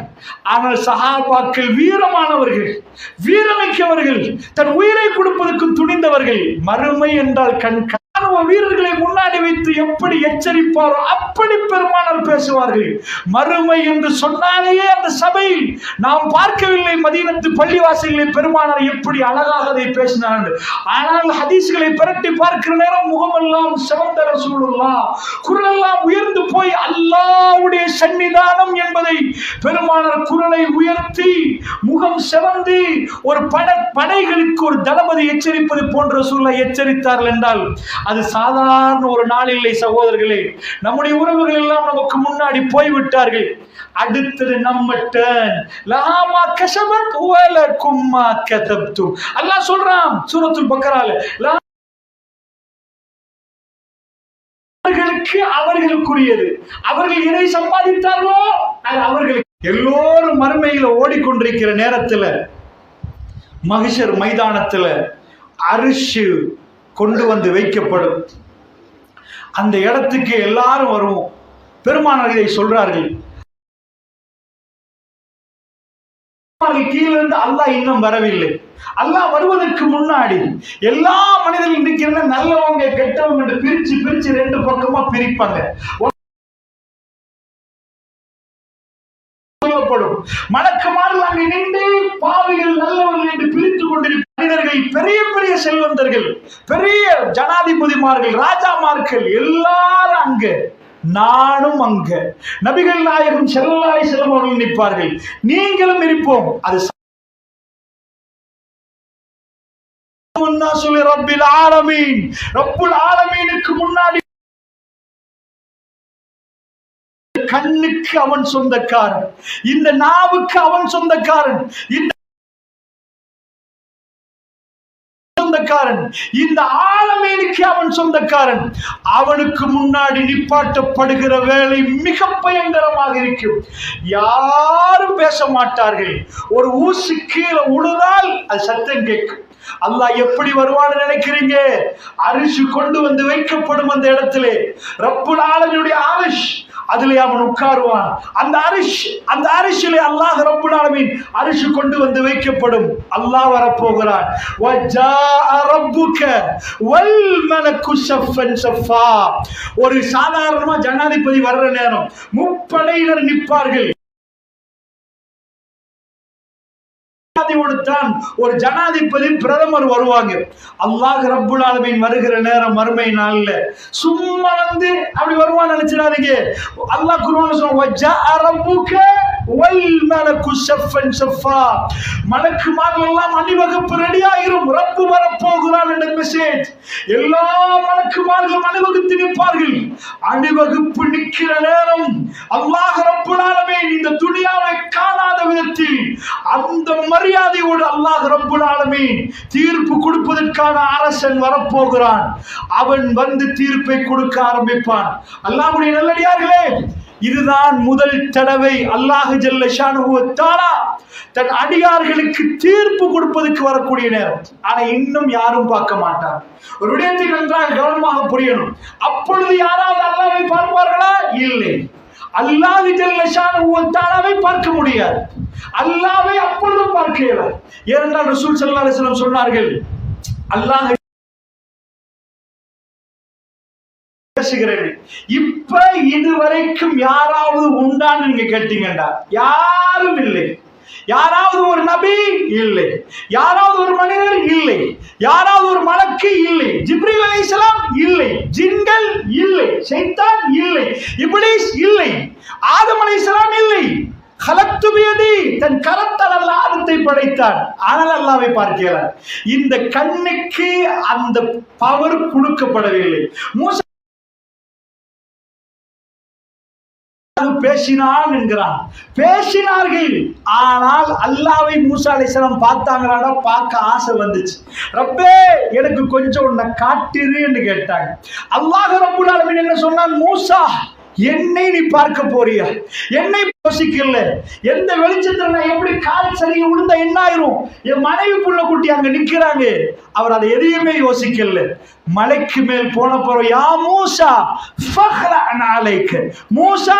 A: ஆனால் சஹாபாக்கள் வீரமானவர்கள், வீரமிக்கவர்கள், தன் உயிரை கொடுப்பதற்கு துணிந்தவர்கள். மறுமை என்றால் வீரர்களை முன்னாடி வைத்து எப்படி எச்சரிப்பாரோ அப்படி பெருமானார் பேசுவார்கள். மறுமை என்று சொன்னாலேயே அந்த சபையில் நாம் பார்க்கவில்லை மதீனத்து பள்ளிவாசல்களில் பெருமானார் எப்படி அழகாக அதை பேசினார். ஆனால் ஹதீஸ்களை பிரட்டி பார்க்கிற நேரம் முகமெல்லாம் சிவந்த ரசூலுல்லாஹ், குரலெல்லாம் உயர்ந்து போய் அல்லாஹ்வுடைய சன்னிதானம் என்பதை பெருமானார் குரலை உயர்த்தி முகம் சிவந்து ஒரு படைகளுக்கு ஒரு தளபதி எச்சரிப்பது போன்ற சூழலை எச்சரித்தார்கள் என்றால் அது சாதாரண ஒரு நாள் இல்லை சகோதரர்களே. நம்முடைய உறவுகள் எல்லாம் நமக்கு முன்னாடி போய்விட்டார்கள். அடுத்தது நம்ம டர்ன். லஹாமா கஸபத் வலக்கும் மா கதப்து. அல்லாஹ் சொல்றான் சூரத்துல் பக்கரால, அவர்களுக்கு அவர்களுக்குரியது. அவர்கள் எதை சம்பாதித்தார்களோ அது அவர்களுக்கு. எல்லோரும் மறுமையில ஓடிக்கொண்டிருக்கிற நேரத்துல மஹ்ஷர் மைதானத்துல அரிஷ் கொண்டு வந்து வைக்கப்படும். அந்த இடத்துக்கு எல்லாரும் வருவோம். பெருமானார் இதை சொல்றார்கள். கீழிருந்து அல்லாஹ் இன்னும் வரவில்லை. அல்லாஹ் வருவதற்கு முன்னாடி எல்லா மனிதர்களும் இருக்கிற நல்லவங்க கெட்டவங்க என்று பிரிச்சு பிரிச்சு ரெண்டு பக்கமா பிரிப்பாங்க. மலக்குமார்கள் அங்கே நின்று பாவிகள் நல்லவர்கள் என்று பிரித்துக் கொண்டிருப்பார்கள். மனிதர்கள், பெரிய பெரிய செல்வந்தர்கள், பெரிய ஜனாதிபதிமார்கள், ராஜாமார்கள் எல்லாரும் அங்க, நானும் அங்க. நபிகள் நாயகம் ஸல்லல்லாஹு அலைஹி வஸல்லம் அவர்கள் நிற்பார்கள். நீங்களும் இருப்போம். அது ரப்பில் ஆலமீன், ரப்புல் ஆலமீனுக்கு முன்னாடி கண்ணுக்கு அவன் சொந்தக்காரன், இந்த நாவுக்கு அவன் சொந்தக்காரன், இந்த சொந்தக்காரன், இந்த ஆலமீனுக்கு அவன் சொந்தக்காரன். அவனுக்கு முன்னாடி நிப்பாட்டப்படுகிற வேலை மிக பயங்கரமாக இருக்கும். யாரும் பேச மாட்டார்கள். ஒரு ஊசி கீழே உழுதால் அது சத்தம் கேட்கும். அல்லாஹ் எப்படி வருவான்னு நினைக்கிறீங்க? அரிசி கொண்டு வந்து வைக்கப்படும் அந்த இடத்திலே ரப்புல் ஆலமீனுடைய அரிஷ், அதிலே அவன் உட்காருவான். அந்த அரிசிலே அல்லாஹ் ரப்புல் ஆலமீன் அரிசி கொண்டு வந்து வைக்கப்படும். அல்லாஹ் வரப்போகிறான். வஜாஅ ரப்புக வல் மலக்கு ஸஃபன் ஸஃபா. ஒரு சாதாரணமா ஜனாதிபதி வர்ற நேரம் முப்படையினர் நிற்பார்கள். ஒரு ஜனாதிபதி பிரதமர் வருவாங்க. அல்லாஹ் ரப்புல் ஆலமீன் வருகிற நேரம் மறுமை நாள்ல சும்மா வந்து அப்படி வருவான்னு நினைச்சிடாதீங்க. அல்லாஹ் குர்ஆன்ல சொல்றான், வஜாஅ ரப்புக வல் மலக்கு ஸஃபன் ஸஃபா. மலக்குமார்கள் எல்லாம் அணிவகுப்பு ரெடி ஆகிரும். ரப்பு வரப்போகிறான் என்ற மெசேஜ். எல்லா மலக்குமார்களும் அணிவகுத்து நிற்பார்கள். அணிவகுப்பு நிற்கிற நேரம் அல்லாஹ் ரப்புல் ஆலமீன் இந்த துனியாவை காணாத விதத்தில் உலகத்தில் அந்த மரியாதையோடு அல்லாஹ் ரப்புல் ஆலமீன் தீர்ப்பு கொடுப்பதற்கான அரசன் வரப்போகிறான். அவன் வந்து தீர்ப்பை கொடுக்க ஆரம்பிப்பான். அல்லாஹ்வுடைய நல்லடியார்களே, இதுதான் முதல் தடவை அல்லாஹ் ஜல்ல ஷானுஹு வ தஆலா தன் அடியார்களுக்கு தீர்ப்பு கொடுப்பதற்கு வரக்கூடிய நேரம். ஆனா இன்னும் யாரும் பார்க்க மாட்டார். ஒரு விடயத்தை நன்றாக கவனமாக புரியணும். அப்பொழுது யாராவது அல்லாஹ்வை பார்ப்பார்களா? இல்லை. அல்லாஹ் ஜல்ல ஷானுஹு வ தஆலாவை பார்க்க முடியாது. அல்லாஹ்வை அப்பொழுதும் பார்க்க இயலாது. ஏனென்றால் ரசூல் ஸல்லல்லாஹு அலைஹி வஸல்லம் சொன்னார்கள், அல்லாஹ் இப்ப இதுவரைக்கும் யாராவது உண்டான்னு நீங்க கேட்டீங்கடா, யாரும் இல்லை. யாராவது ஒரு நபி இல்லை, யாராவது ஒரு மனிதர் இல்லை, யாராவது ஒரு மலக்கு இல்லை, ஜிப்ரீல் அலைஹிஸ்ஸலாம் இல்லை, ஜின்கள் இல்லை, ஷைத்தான் இல்லை, இப்லீஸ் இல்லை, ஆதம் அலைஹிஸ்ஸலாம் இல்லை. கலத்து பியதி, தன் கரத்தால் அல்லாஹ் ஆதத்தை படைத்தான். ஆனால் அல்லாஹ்வை பார்க்கிறார். இந்த கண்ணுக்கு அந்த பவர் கொடுக்கப்படவில்லை. மூசா பேசினான் என்கிறான். பேசினார்கள். ஆனால் அல்லாஹ்வை மூசா அலைஹிஸ்ஸலாம் பார்த்தாங்களாடா? பார்க்க ஆசை வந்துச்சு. ரப்பே எனக்கு கொஞ்சம் உன்னை காட்டிருன்னு கேட்டாங்க. அல்லாஹ் ரப்புல் ஆலமீன் என்ன சொன்னான்? மூசா, என்னை நீ பார்க்க போறியா? என்னை யோசிக்கல. எந்த வெளிச்சத்துல நான் எப்படி கால் சரியா விழுந்தா என்ன ஆயிரும்? என் மனைவி புள்ள குட்டி அங்க நிக்கிறாங்க. அவர் அதை எதையுமே யோசிக்கல. மலைக்கு மேல் போன பிறகு, யா மூசா ஃபக்லஅன் அலைக, மூசா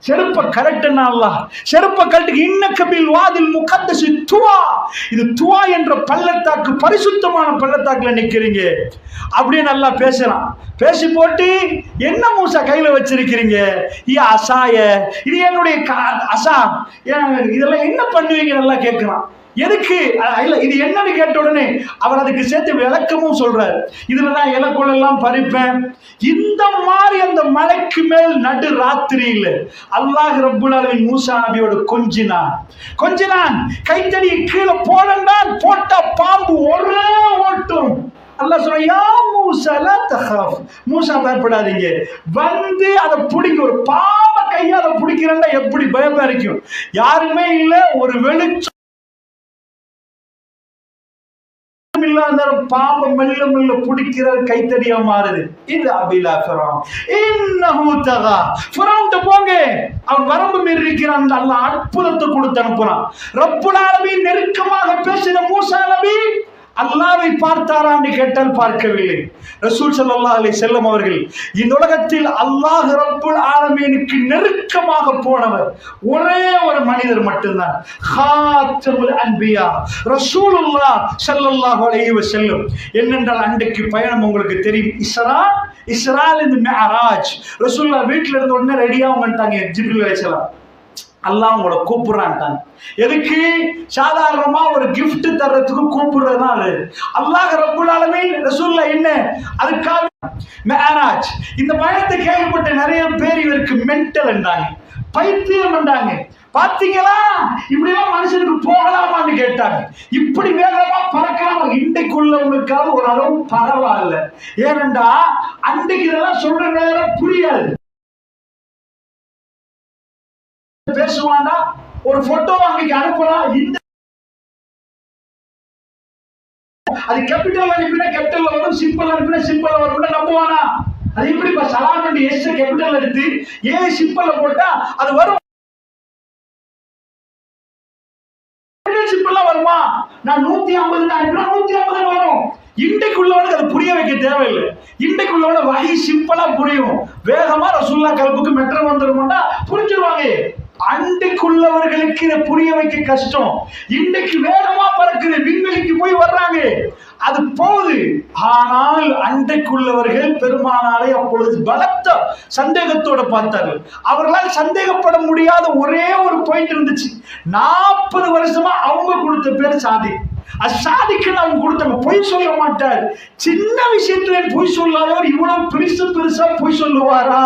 A: செருப்ப கரெக்ட்னா அல்லாஹ் செருப்ப கரெக்ட். இன்னக பில் வாதில் முகத்தஸ் துவா, இது துவா என்ற பள்ளத்தாக்கு, பரிசுத்தமான பள்ளத்தாக்குல நிக்கிறீங்க அப்படியே நல்லா பேசலாம். பேசி போட்டு, என்ன மூசா கையில வச்சிருக்கிறீங்க? அசாய, இது என்னுடைய அசா, இதெல்லாம் என்ன பண்ணுவீங்க? நல்லா கேட்கலாம். எதுக்கு? இல்ல இது என்னன்னு கேட்ட உடனே அவர் அதுக்கு சேர்த்து விளக்கமும் சொல்றாரு. இதுலதான் இலக்குள் எல்லாம் பறிப்பேன். இந்த மாதிரி அந்த மலைக்கு மேல் நடு ராத்திரியில அல்லாஹ் ரப்புல் ஆலமீன் மூசா நபியோட கொஞ்சினான். கைத்தடியை கீழே போடண்டான். போட்டா பாம்பு ஒரே ஓட்டும். அல்லாஹ் சொல்ற, யா மூசா லா தகாஃப், மூசா பயப்படாதீங்க, வந்து அதை பிடிக்க. ஒரு பாம்ப கையால பிடிக்கிறேன்னா எப்படி பயமா இருக்கும்? யாருமே இல்ல, ஒரு வெளிச்சம் இல்லாத பாம்பை மெல்ல மெல்ல பிடிக்கிற கைத்தடியா மாறுது. இது அபிலா ஃபிரௌன் இன்னஹு தகா. ஃபிரௌன் போங்க, அவன் வரம்பு மீறி இருக்கிறான். அல்லாஹ் அற்புதத்தை கொடுத்து அனுப்புறான். ரப்புல் ஆலமீன் நெருக்கமாக பேசின மூசா நபி அல்லாஹ்வை பார்த்தாரான்னு கேட்டால் பார்க்கவில்லை. ரசூல் ஸல்லல்லாஹு அலைஹி வஸல்லம் அவர்கள் இந்த உலகத்தில் அல்லாஹ் ரப்புல் ஆலமீனுக்கு நெருக்கமாக போனவர் ஒரே ஒரு மனிதர் மட்டும்தான். ஹாத்தமுல் அன்பியா ரசூலுல்லாஹ் ஸல்லல்லாஹு அலைஹி வஸல்லம். என்னென்றால் அன்றைக்கு பயணம் உங்களுக்கு தெரியும். இஸ்ரால் இந்த மிஅராஜ். ரசூலுல்லாஹ் வீட்டில இருந்த உடனே ரெடியா வந்துட்டாங்க. ஜிப்ரீல் அலைஹிஸ்ஸலாம் அல்லாஹ் உங்களை கூப்பிடுறான்ட்டாங்க. எதுக்கு? சாதாரணமா ஒரு கிஃப்ட் தர்றதுக்கு கூப்பிடுறதுனால. அல்லாஹ் ரப்புல் ஆலமீன் ரசூலுல்லாஹ் என்ன அதுக்காக மிஅராஜ். இந்த பயணத்தை கேள்விப்பட்ட நிறைய பேர் இவருக்கு மென்டல் என்றாங்க, பைத்தியம் என்றாங்க. பாத்தீங்களா, இப்படிலாம் மனுஷனுக்கு போகலாமான்னு கேட்டாங்க. இப்படி வேகமா பறக்கலாமா? இன்றைக்குள்ளவங்களுக்காக ஒரு அளவு பரவாயில்ல. ஏனென்றா அன்றைக்கு இதெல்லாம் சொல்ற நேரம் புரியாது. பேசுவாண்டா, ஒரு போட்டோ அன்னைக்கு அனுப்பலாம். இந்த அது கேபிட்டல் அனுப்பினா கேபிட்டல்ல வரும், சிம்பிள் அனுப்பினா சிம்பிள் வரும். நம்புவானா? அது எப்படி சலாம் எஸ் கேபிட்டல் எடுத்து ஏ சிம்பிள் போட்டா அது வரும்? சிம்பிளா வருமா? நான் 150 அனுப்பினா 150 வரும். இன்றைக்குள்ளவனுக்கு அது புரிய வைக்க தேவையில்லை. இன்றைக்குள்ளவன வகை சிம்பிளா புரியும். வேகமா ரசூலுல்லாஹ் கல்புக்கு மெட்ரோ வந்துருமாண்டா புரிஞ்சிருவாங்க. அன்றைக்குள்ளவர்களுக்கு இதை புரிய வைக்க கஷ்டம். இன்றைக்கு வேகமா பறக்குது, விண்வெளிக்கு போய் வர்றாங்க, அது போகுது. ஆனால் அன்றைக்குள்ளவர்கள் பெருமானாரை அப்பொழுது பலத்த சந்தேகத்தோட பார்த்தார்கள். அவர்களால் சந்தேகப்பட முடியாத ஒரே ஒரு பாயிண்ட் இருந்துச்சு. 40 வருஷமா அவங்க கொடுத்த பேர் சாதி. அசாதிக்கு அவங்க கொடுத்தாங்க. பொய் சொல்ல மாட்டார். சின்ன விஷயத்துல பொய் சொல்லாதவர் இவ்வளவு பெருசா பொய் சொல்லுவாரா?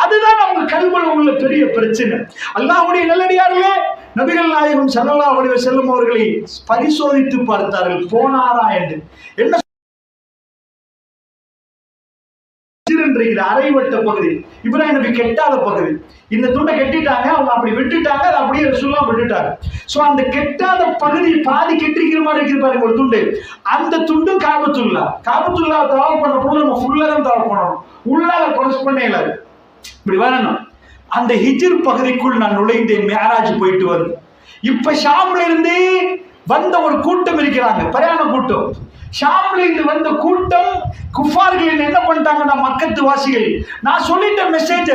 A: அதுதான் அவங்க கல்வியில் உள்ள பெரிய பிரச்சனை. அல்லாஹ்வுடைய நல்லடியார்களே, நபிகள் நாயகம் ஸல்லல்லாஹு அலைஹி வஸல்லம் அவர்களை பரிசோதித்து பார்த்தார்கள், போனாரா என்று. என்ன அரைவட்ட பகுதி இப்ராஹிம் நபி கெட்டாத பகுதி. இந்த துண்டை கெட்டிட்டாங்க, அவங்க அப்படி விட்டுட்டாங்க, அதை அப்படியே ரசூலுல்லாஹ் விட்டுட்டாங்க. சோ அந்த கெட்டாத பகுதி பாதி கெட்டிருக்கிற மாதிரி இருக்கு பாருங்க ஒரு துண்டு. அந்த துண்டு காபத்துல்லாஹ் தவாப் பண்ண போது நம்ம ஃபுல்லா தான் தவாப் பண்ணணும், உள்ளால கொரஸ் பண்ண இயலாது. இப்படி வரணும். அந்த ஹிஜ்ர் பகுதிக்குள் நான் நுழைந்தேன். மிஅராஜ் போயிட்டு வருது. இப்ப ஷாம்ல இருந்து வந்த ஒரு கூட்டம் இருக்கிறாங்க, பிரயாண கூட்டம். ஷாம்ல இருந்து வந்த கூட்டம் குஃபார்கள் என்ன பண்ணிட்டாங்கன்னா, மக்கத்து வாசிகள், நான் சொல்லிட்ட மெசேஜ்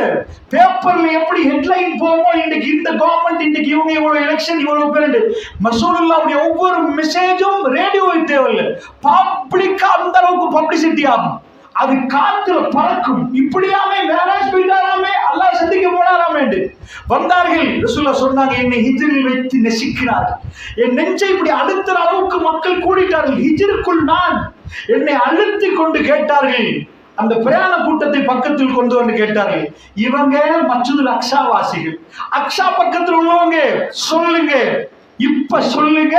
A: பேப்பர்ல எப்படி ஹெட்லைன் போமோ, இன்னைக்கு இந்த கவர்மெண்ட், இன்னைக்கு இவங்க இவ்வளவு எலெக்ஷன், இவ்வளவு பேர், ரசூலுல்லாஹ்வுடைய ஒவ்வொரு மெசேஜும் ரேடியோவை தேவையில்லை, பப்ளிக்கா அந்த அளவுக்கு பப்ளிசிட்டி ஆகும், அது காத்துல பறக்கும். இப்படியாமே மேராஜ் போயிட்டாராமே, அல்லாஹ் சந்திக்க போனாராமே வந்தார்கள். ரசூலுல்லாஹ் சொன்னாங்க, என்னை ஹிஜ்ரில் வைத்து நெசிக்கிறார்கள், என் நெஞ்சை இப்படி அழுத்துற அளவுக்கு மக்கள் கூடிட்டார்கள். ஹிஜ்ருக்குள் நான் என்னை அழுத்தி கொண்டு கேட்டார்கள். அந்த பிரயாண கூட்டத்தை பக்கத்தில் கொண்டு வந்து கேட்டார்கள், இவங்க மஸ்ஜிதுல் அக்ஸா வாசிகள், அக்ஸா பக்கத்தில் உள்ளவங்க, சொல்லுங்க, இப்ப சொல்லுங்க,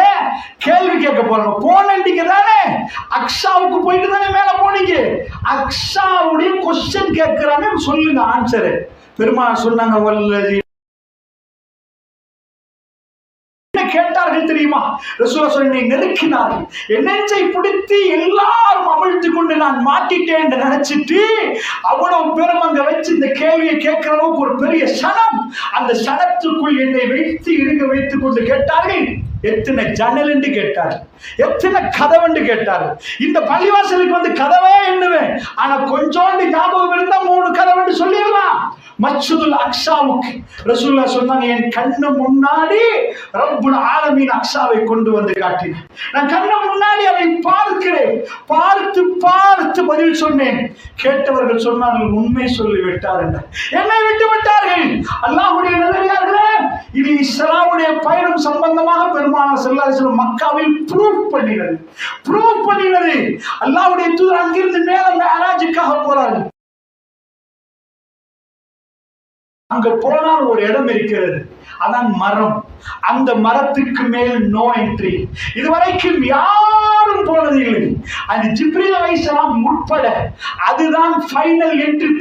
A: கேள்வி கேட்க போறாங்க. போனீங்க தானே, அக்ஸாவுக்கு போயிட்டு தானே மேல போனீங்க, அக்ஸாவுடைய கொஸ்டின் கேட்கிறாங்க, சொல்லுங்க ஆன்சர். பெருமாள் சொன்னாங்க, வல்லதி கேட்டார்கள் தெரியுமா, ரசூலுல்லாஹ் சொல்லி நெருக்கினார்கள், என் நெஞ்சை பிடித்து எல்லாரும் அமிழ்த்து கொண்டு நான் மாட்டிட்டேன் என்று நினைச்சிட்டு அவ்வளவு பேரும் அங்க வச்சு இந்த கேள்வியை கேட்கிற அளவுக்கு ஒரு பெரிய சனம், அந்த சனத்துக்குள் என்னை வைத்து இருக்க வைத்துக் கொண்டு கேட்டார்கள், எத்தனை ஜன்னல் என்று கேட்டார்கள், எத்தனை கதவு என்று கேட்டார்கள். இந்த பள்ளிவாசலுக்கு வந்து கதவே எண்ணுவேன், ஆனா கொஞ்சோண்டு ஞாபகம் இருந்தா 3 கதவு என்று சொல்லிடலாம். மஸ்ஜிதுல் அக்ஸாவுக்கு ரசூலுல்லாஹ் சொன்னாங்க, என் கண்ணு முன்னாடி ரப்புல் ஆலமீன் அக்ஸாவை கொண்டு வந்து காட்டினார். நான் கண்ணு முன்னாடி அதை பார்க்கிறேன், பார்த்து பார்த்து பதில் சொன்னேன். கேட்டவர்கள் சொன்னார்கள், உண்மை சொல்லி விட்டார் என்று. என்னை விட்டு விட்டார்கள். அல்லாஹ்வுடைய நல்லடியார்களே, இது இஸ்லாமுடைய பயணம் சம்பந்தமாக பெருமானார் ஸல்லல்லாஹு அலைஹி வஸல்லம் மக்காவில் ப்ரூஃப் பண்ணினது. அல்லாஹ்வுடைய தூதர் அங்கிருந்து மேல மிஅராஜுக்காக போறார்கள். அங்க போனால் ஒரு இடம் இருக்கிறது, அதான் மரம். அந்த மரத்துக்கு மேல் நோ என்ட்ரி. இதுவரைக்கும் யாரும் போனதில்லை, அது ஜிப்ரீல் அலைஹிஸ்ஸலாம் உட்பட. அதுதான் ஃபைனல் என்ட்ரி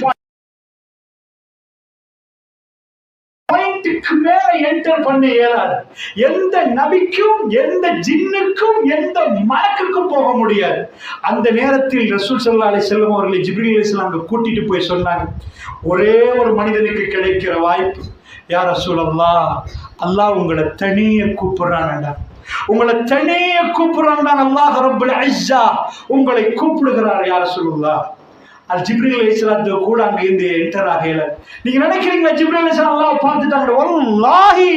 A: பாயிண்ட்க்கு மேல என்டர் பண்ண இயலாது. எந்த நபிக்கும், எந்த ஜின்னுக்கும், எந்த மலக்குக்கும் போக முடியாது. அந்த நேரத்தில் ரசூல் ஸல்லல்லாஹு அலைஹி வஸல்லம் அவர்களை ஜிப்ரீல் அலைஹிஸ்ஸலாம் கூட்டிட்டு போய் சொன்னாங்க, ஒரே ஒரு மனிதனுக்கு கிடைக்கிற வாய்ப்பு, யா ரசூலல்லாஹ், அல்லாஹ் உங்களை தனியே கூப்பிடுறான்டா, உங்களை தனியே கூப்பிடுறான், அல்லாஹ் ரப்புல் இஸ்ஸா உங்களை கூப்பிடுகிறார் யா ரசூலுல்லாஹ். அது ஜிப்ரீல் அலைஹிஸ்ஸலாத்து கூட அங்க இருந்து என்டர் ஆகல. நீங்க நினைக்கிறீங்களா ஜிப்ரீல் அலைஹிஸ்ஸலாம் அல்லாஹ் பார்த்துட்டாங்க? வல்லாஹி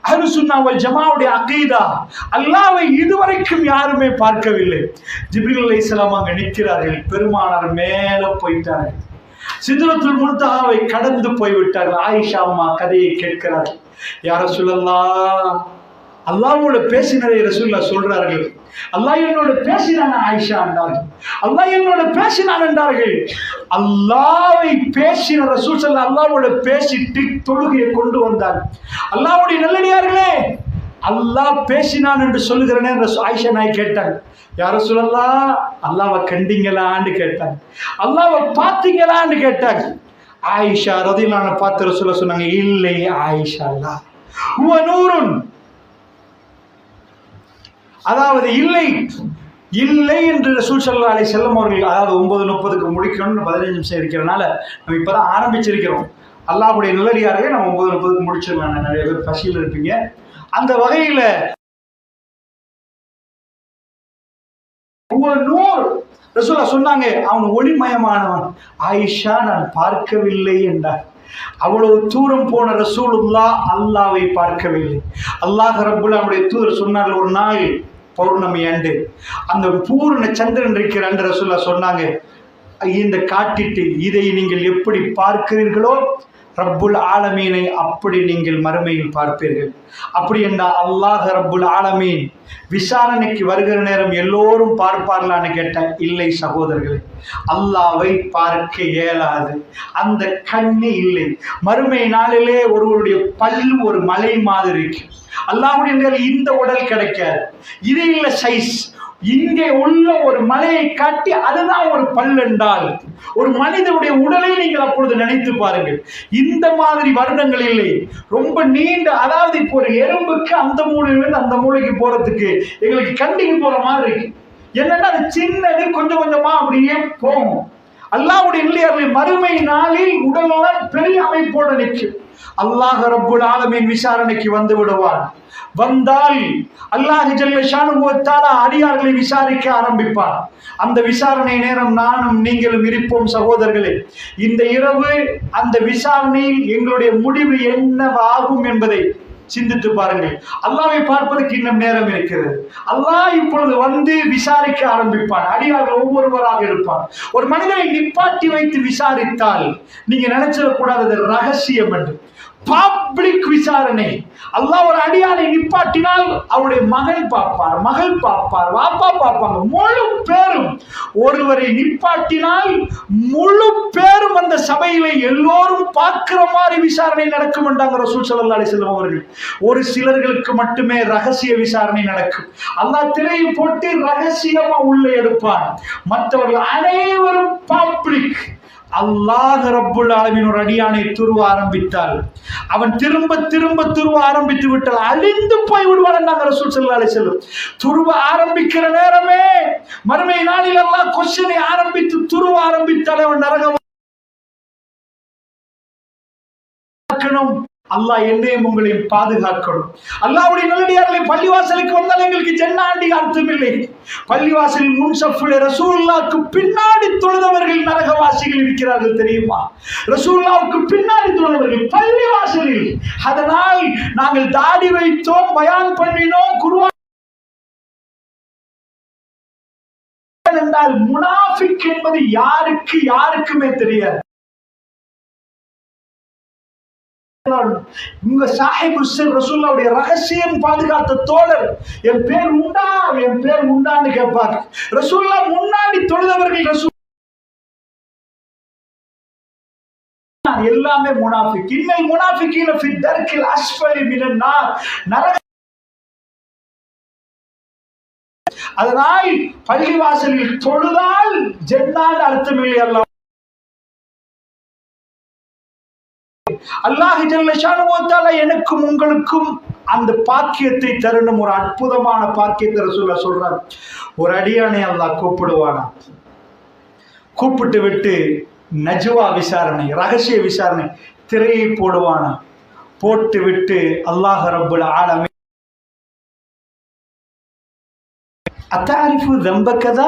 A: அஹ்லுஸ் சுன்னah வல் ஜமாஅவுடைய அகீதா, அல்லாஹ்வை இதுவரைக்கும் யாருமே பார்க்கவில்லை. ஜிப்ரீல் அலைஹிஸ்ஸலாம் அங்க நிற்கிறார்கள். பெருமானார் மேல போயிட்டார்கள், சித்ரத்துல் முன்தஹாவை கடந்து போய்விட்டார்கள். ஆயிஷா அம்மா கதையை கேட்கிறார்கள். யா ரசூலல்லாஹ், அல்லாஹ்வோட பேசினதை ரசூலுல்லாஹ் சொல்றார்கள். அல்லாஹ் என்னோட பேசினான் ஆயிஷா என்றார்கள். அல்லாஹ் என்னோட பேசினான் என்றார்கள். அல்லாஹ்வை பேசின ரசூல் ஸல்லல்லாஹு அல்லாஹ்வோட பேசிட்டு தொழுகையை கொண்டு வந்தார். அல்லாஹ்வுடைய நல்லடியார்களே, அல்லாஹ் பேசினான் என்று சொல்லுகிறேனே ஆயிஷா நாய் கேட்டாங்க. யா ரசூலல்லாஹ், அல்லாஹ்வை கண்டீங்களான்னு கேட்டாங்க. அல்லாஹ்வை பார்த்தீங்களான்னு கேட்டாங்க. ஆயிஷா ரலியல்லாஹு அன்ஹா பார்த்து ரசூலுல்லாஹ் சொன்னாங்க, இல்லை ஆயிஷா, அல்லாஹ் ஹுவ நூருன், அதாவது இல்லை என்று ரசூல் ஸல்லல்லாஹு அலைஹி வஸல்லம் அவர்கள், அதாவது 9:30க்கு முடிக்கணும்னு 15 நிமிஷம் இருக்கிறனால நம்ம இப்பதான் ஆரம்பிச்சிருக்கிறோம். அல்லாஹ்வுடைய நல்லடியார்களே, நம்ம 9:30க்கு முடிச்சிடலாம். நிறைய பேர் பசியில் இருப்பீங்க. அந்த வகையில ரசூலுல்லாஹ் சொன்னாங்க, அவன் ஒளிமயமானவன். ஆயிஷா, நான் பார்க்கவில்லை என்றார். அவ்வளவு தூரம் போன ரசூலுல்லாஹ் அல்லாஹ்வை பார்க்கவில்லை. அல்லாஹ் ரப்புல் அவருடைய தூதர் சொன்னார்கள், ஒரு நாள் பௌர்ணமி அன்று, அந்த பூர்ண சந்திரன் இருக்கிற அன்று ரசூலுல்லாஹ் சொன்னாங்க, இந்த காட்டிட்டு இதை நீங்கள் எப்படி பார்க்கிறீர்களோ ரப்புல் ஆலமீனை அப்படி நீங்கள் மறுமையில் பார்ப்பீர்கள். அப்படி என்றால் அல்லாஹ் ரப்புல் ஆலமீன் விசாரணைக்கு வருகிற நேரம் எல்லோரும் பார்ப்பார்களான்னு கேட்டால் இல்லை சகோதரர்களே, அல்லாஹ்வை பார்க்க இயலாது. அந்த கண்ணு இல்லை. மறுமை நாளிலே ஒருவருடைய பல்லு ஒரு மலை மாதிரி இருக்கு. அல்லாஹ்வுடைய இந்த உடல் கிடைக்காது, இது இல்ல சைஸ். இங்கே உள்ள ஒரு மலையை காட்டி அதுதான் ஒரு பல் என்றால் ஒரு மனிதனுடைய உடலை நீங்கள் அப்பொழுது நினைத்து பாருங்கள். இந்த மாதிரி வருடங்கள் இல்லை, ரொம்ப நீண்ட, அதாவது இப்போ ஒரு எறும்புக்கு அந்த மூலையிலிருந்து அந்த மூலைக்கு போறதுக்கு எங்களுக்கு கண்டிக்கு போற மாதிரி இருக்கு. என்னன்னா அது சின்னது, கொஞ்சம் கொஞ்சமா அப்படியே போகும். அல்லாஹ்வுடைய இல்லையார்கள் மறுமை நாளில் உடலெல்லாம் பெரிய அமைப்போடு நிற்கும். அல்லாஹ் ரப்புல் ஆலமீன் விசாரணைக்கு வந்து விடுவான். வந்தால் அல்லாஹ் ஜல்ல ஷானுஹு வ தஆலா அடியார்களை விசாரிக்க ஆரம்பிப்பார். அந்த விசாரணை நேரம் நானும் நீங்களும் இருப்போம் சகோதரர்களே. இந்த இரவு அந்த விசாரணையில் எங்களுடைய முடிவு என்னவாகும் என்பதை சிந்தித்து பாருங்கள். அல்லாஹ்வை பார்ப்பதற்கு இன்னும் நேரம் இருக்கிறது. அல்லாஹ் இப்பொழுது வந்து விசாரிக்க ஆரம்பிப்பான். அடியார்கள் ஒவ்வொருவராக இருப்பான். ஒரு மனிதனை நிப்பாட்டி வைத்து விசாரித்தால் நீங்க நினைச்சிடக்கூடாது அது ரகசியம் என்று. பப்ளிக் விசாரணை. அல்லாஹ் ஒரு அடியாரை நிப்பாட்டினால் அவருடைய மகன் பார்ப்பார், மகள் பார்ப்பார், வாப்பா பார்ப்பாங்க, முழு பேரும். ஒருவரை நிப்பாட்டினால் முழு பேரும் அந்த சபையில எல்லோரும் பார்க்கிற மாதிரி விசாரணை நடக்கும் என்றாங்க ரசூல் ஸல்லல்லாஹு அலைஹி வஸல்லம் அவர்கள். ஒரு சிலர்களுக்கு மட்டுமே ரகசிய விசாரணை நடக்கும். அல்லாஹ் திரையை போட்டு ரகசியமா உள்ளே எடுப்பான். மற்றவர்கள் அனைவரும் பப்ளிக். அல்லாஹ் ரப்புல் ஆலமீன் ஒரு அடியானை துருவ ஆரம்பித்தால், அவன் திரும்ப திரும்ப துருவ ஆரம்பித்து விட்டால் அழிந்து போய் விடுவான் என்றாங்க ரசூல் ஸல்லல்லாஹு அலைஹி வஸல்லம். துருவ ஆரம்பிக்கிற நேரமே மறுமை நாளில் அல்லாஹ் கொஸ்டினை ஆரம்பித்து துருவ ஆரம்பித்தால் அவன் நரகம். அல்லாஹ் என்னையும் உங்களையும் பாதுகாக்கணும். அல்லாஹ்வுடைய நல்லடியார்களை பள்ளிவாசலுக்கு வந்தால் எங்களுக்கு ஜன்னாண்டி அர்த்தம் இல்லை. பள்ளிவாசலில் முன் சஃப்ல ரசூலுல்லாஹ்வுக்கு பின்னாடி தொழுதவர்கள் நரகவாசிகள் இருக்கிறார்கள் தெரியுமா? ரசூலுல்லாஹ்வுக்கு பின்னாடி தொழுதவர்கள் பள்ளிவாசலில். அதனால் நாங்கள் தாடி வைத்தோம், பயான் பண்ணினோம், குர்ஆன் என்றால் முனாஃபிக் என்பது யாருக்குமே தெரியாது. உங்க சாஹிபு சிர் ரசூலுல்லாஹ்வுடைய ரகசியம் பாதுகாத்த தோழர் என் பேர் உண்டான்னு கேட்பாங்க. ரசூலுல்லாஹ் முன்னாடி தொழுதவர்கள் ரசூல் எல்லாமே முனாஃபிக். இன்னல் முனாஃபிகீன ஃபி தர்கில் அஸ்ஃபலி மினன் நார். நரக. அதனால் பள்ளிவாசலில் தொழுதால் ஜன்னாத் அர்த்தமில்லை. அல்லாஹ் ஜல்ல ஷானுஹு வ தஆலா எனக்கும் உங்களுக்கும் அந்த பாக்கியத்தை தரணும். ஒரு அற்புதமான பாக்கியத்தை ரசூலுல்லாஹ் சொல்றார். ஒரு அடியானை அல்லாஹ் கூப்பிடுவானா, கூப்பிட்டு விட்டு நஜ்வா விசாரணை, ரகசிய விசாரணை, திரையை போடுவானா. போட்டு விட்டு அல்லாஹ் ரப்புல் ஆலமீன் அத்தாரிஃபு தம்பக்கதா,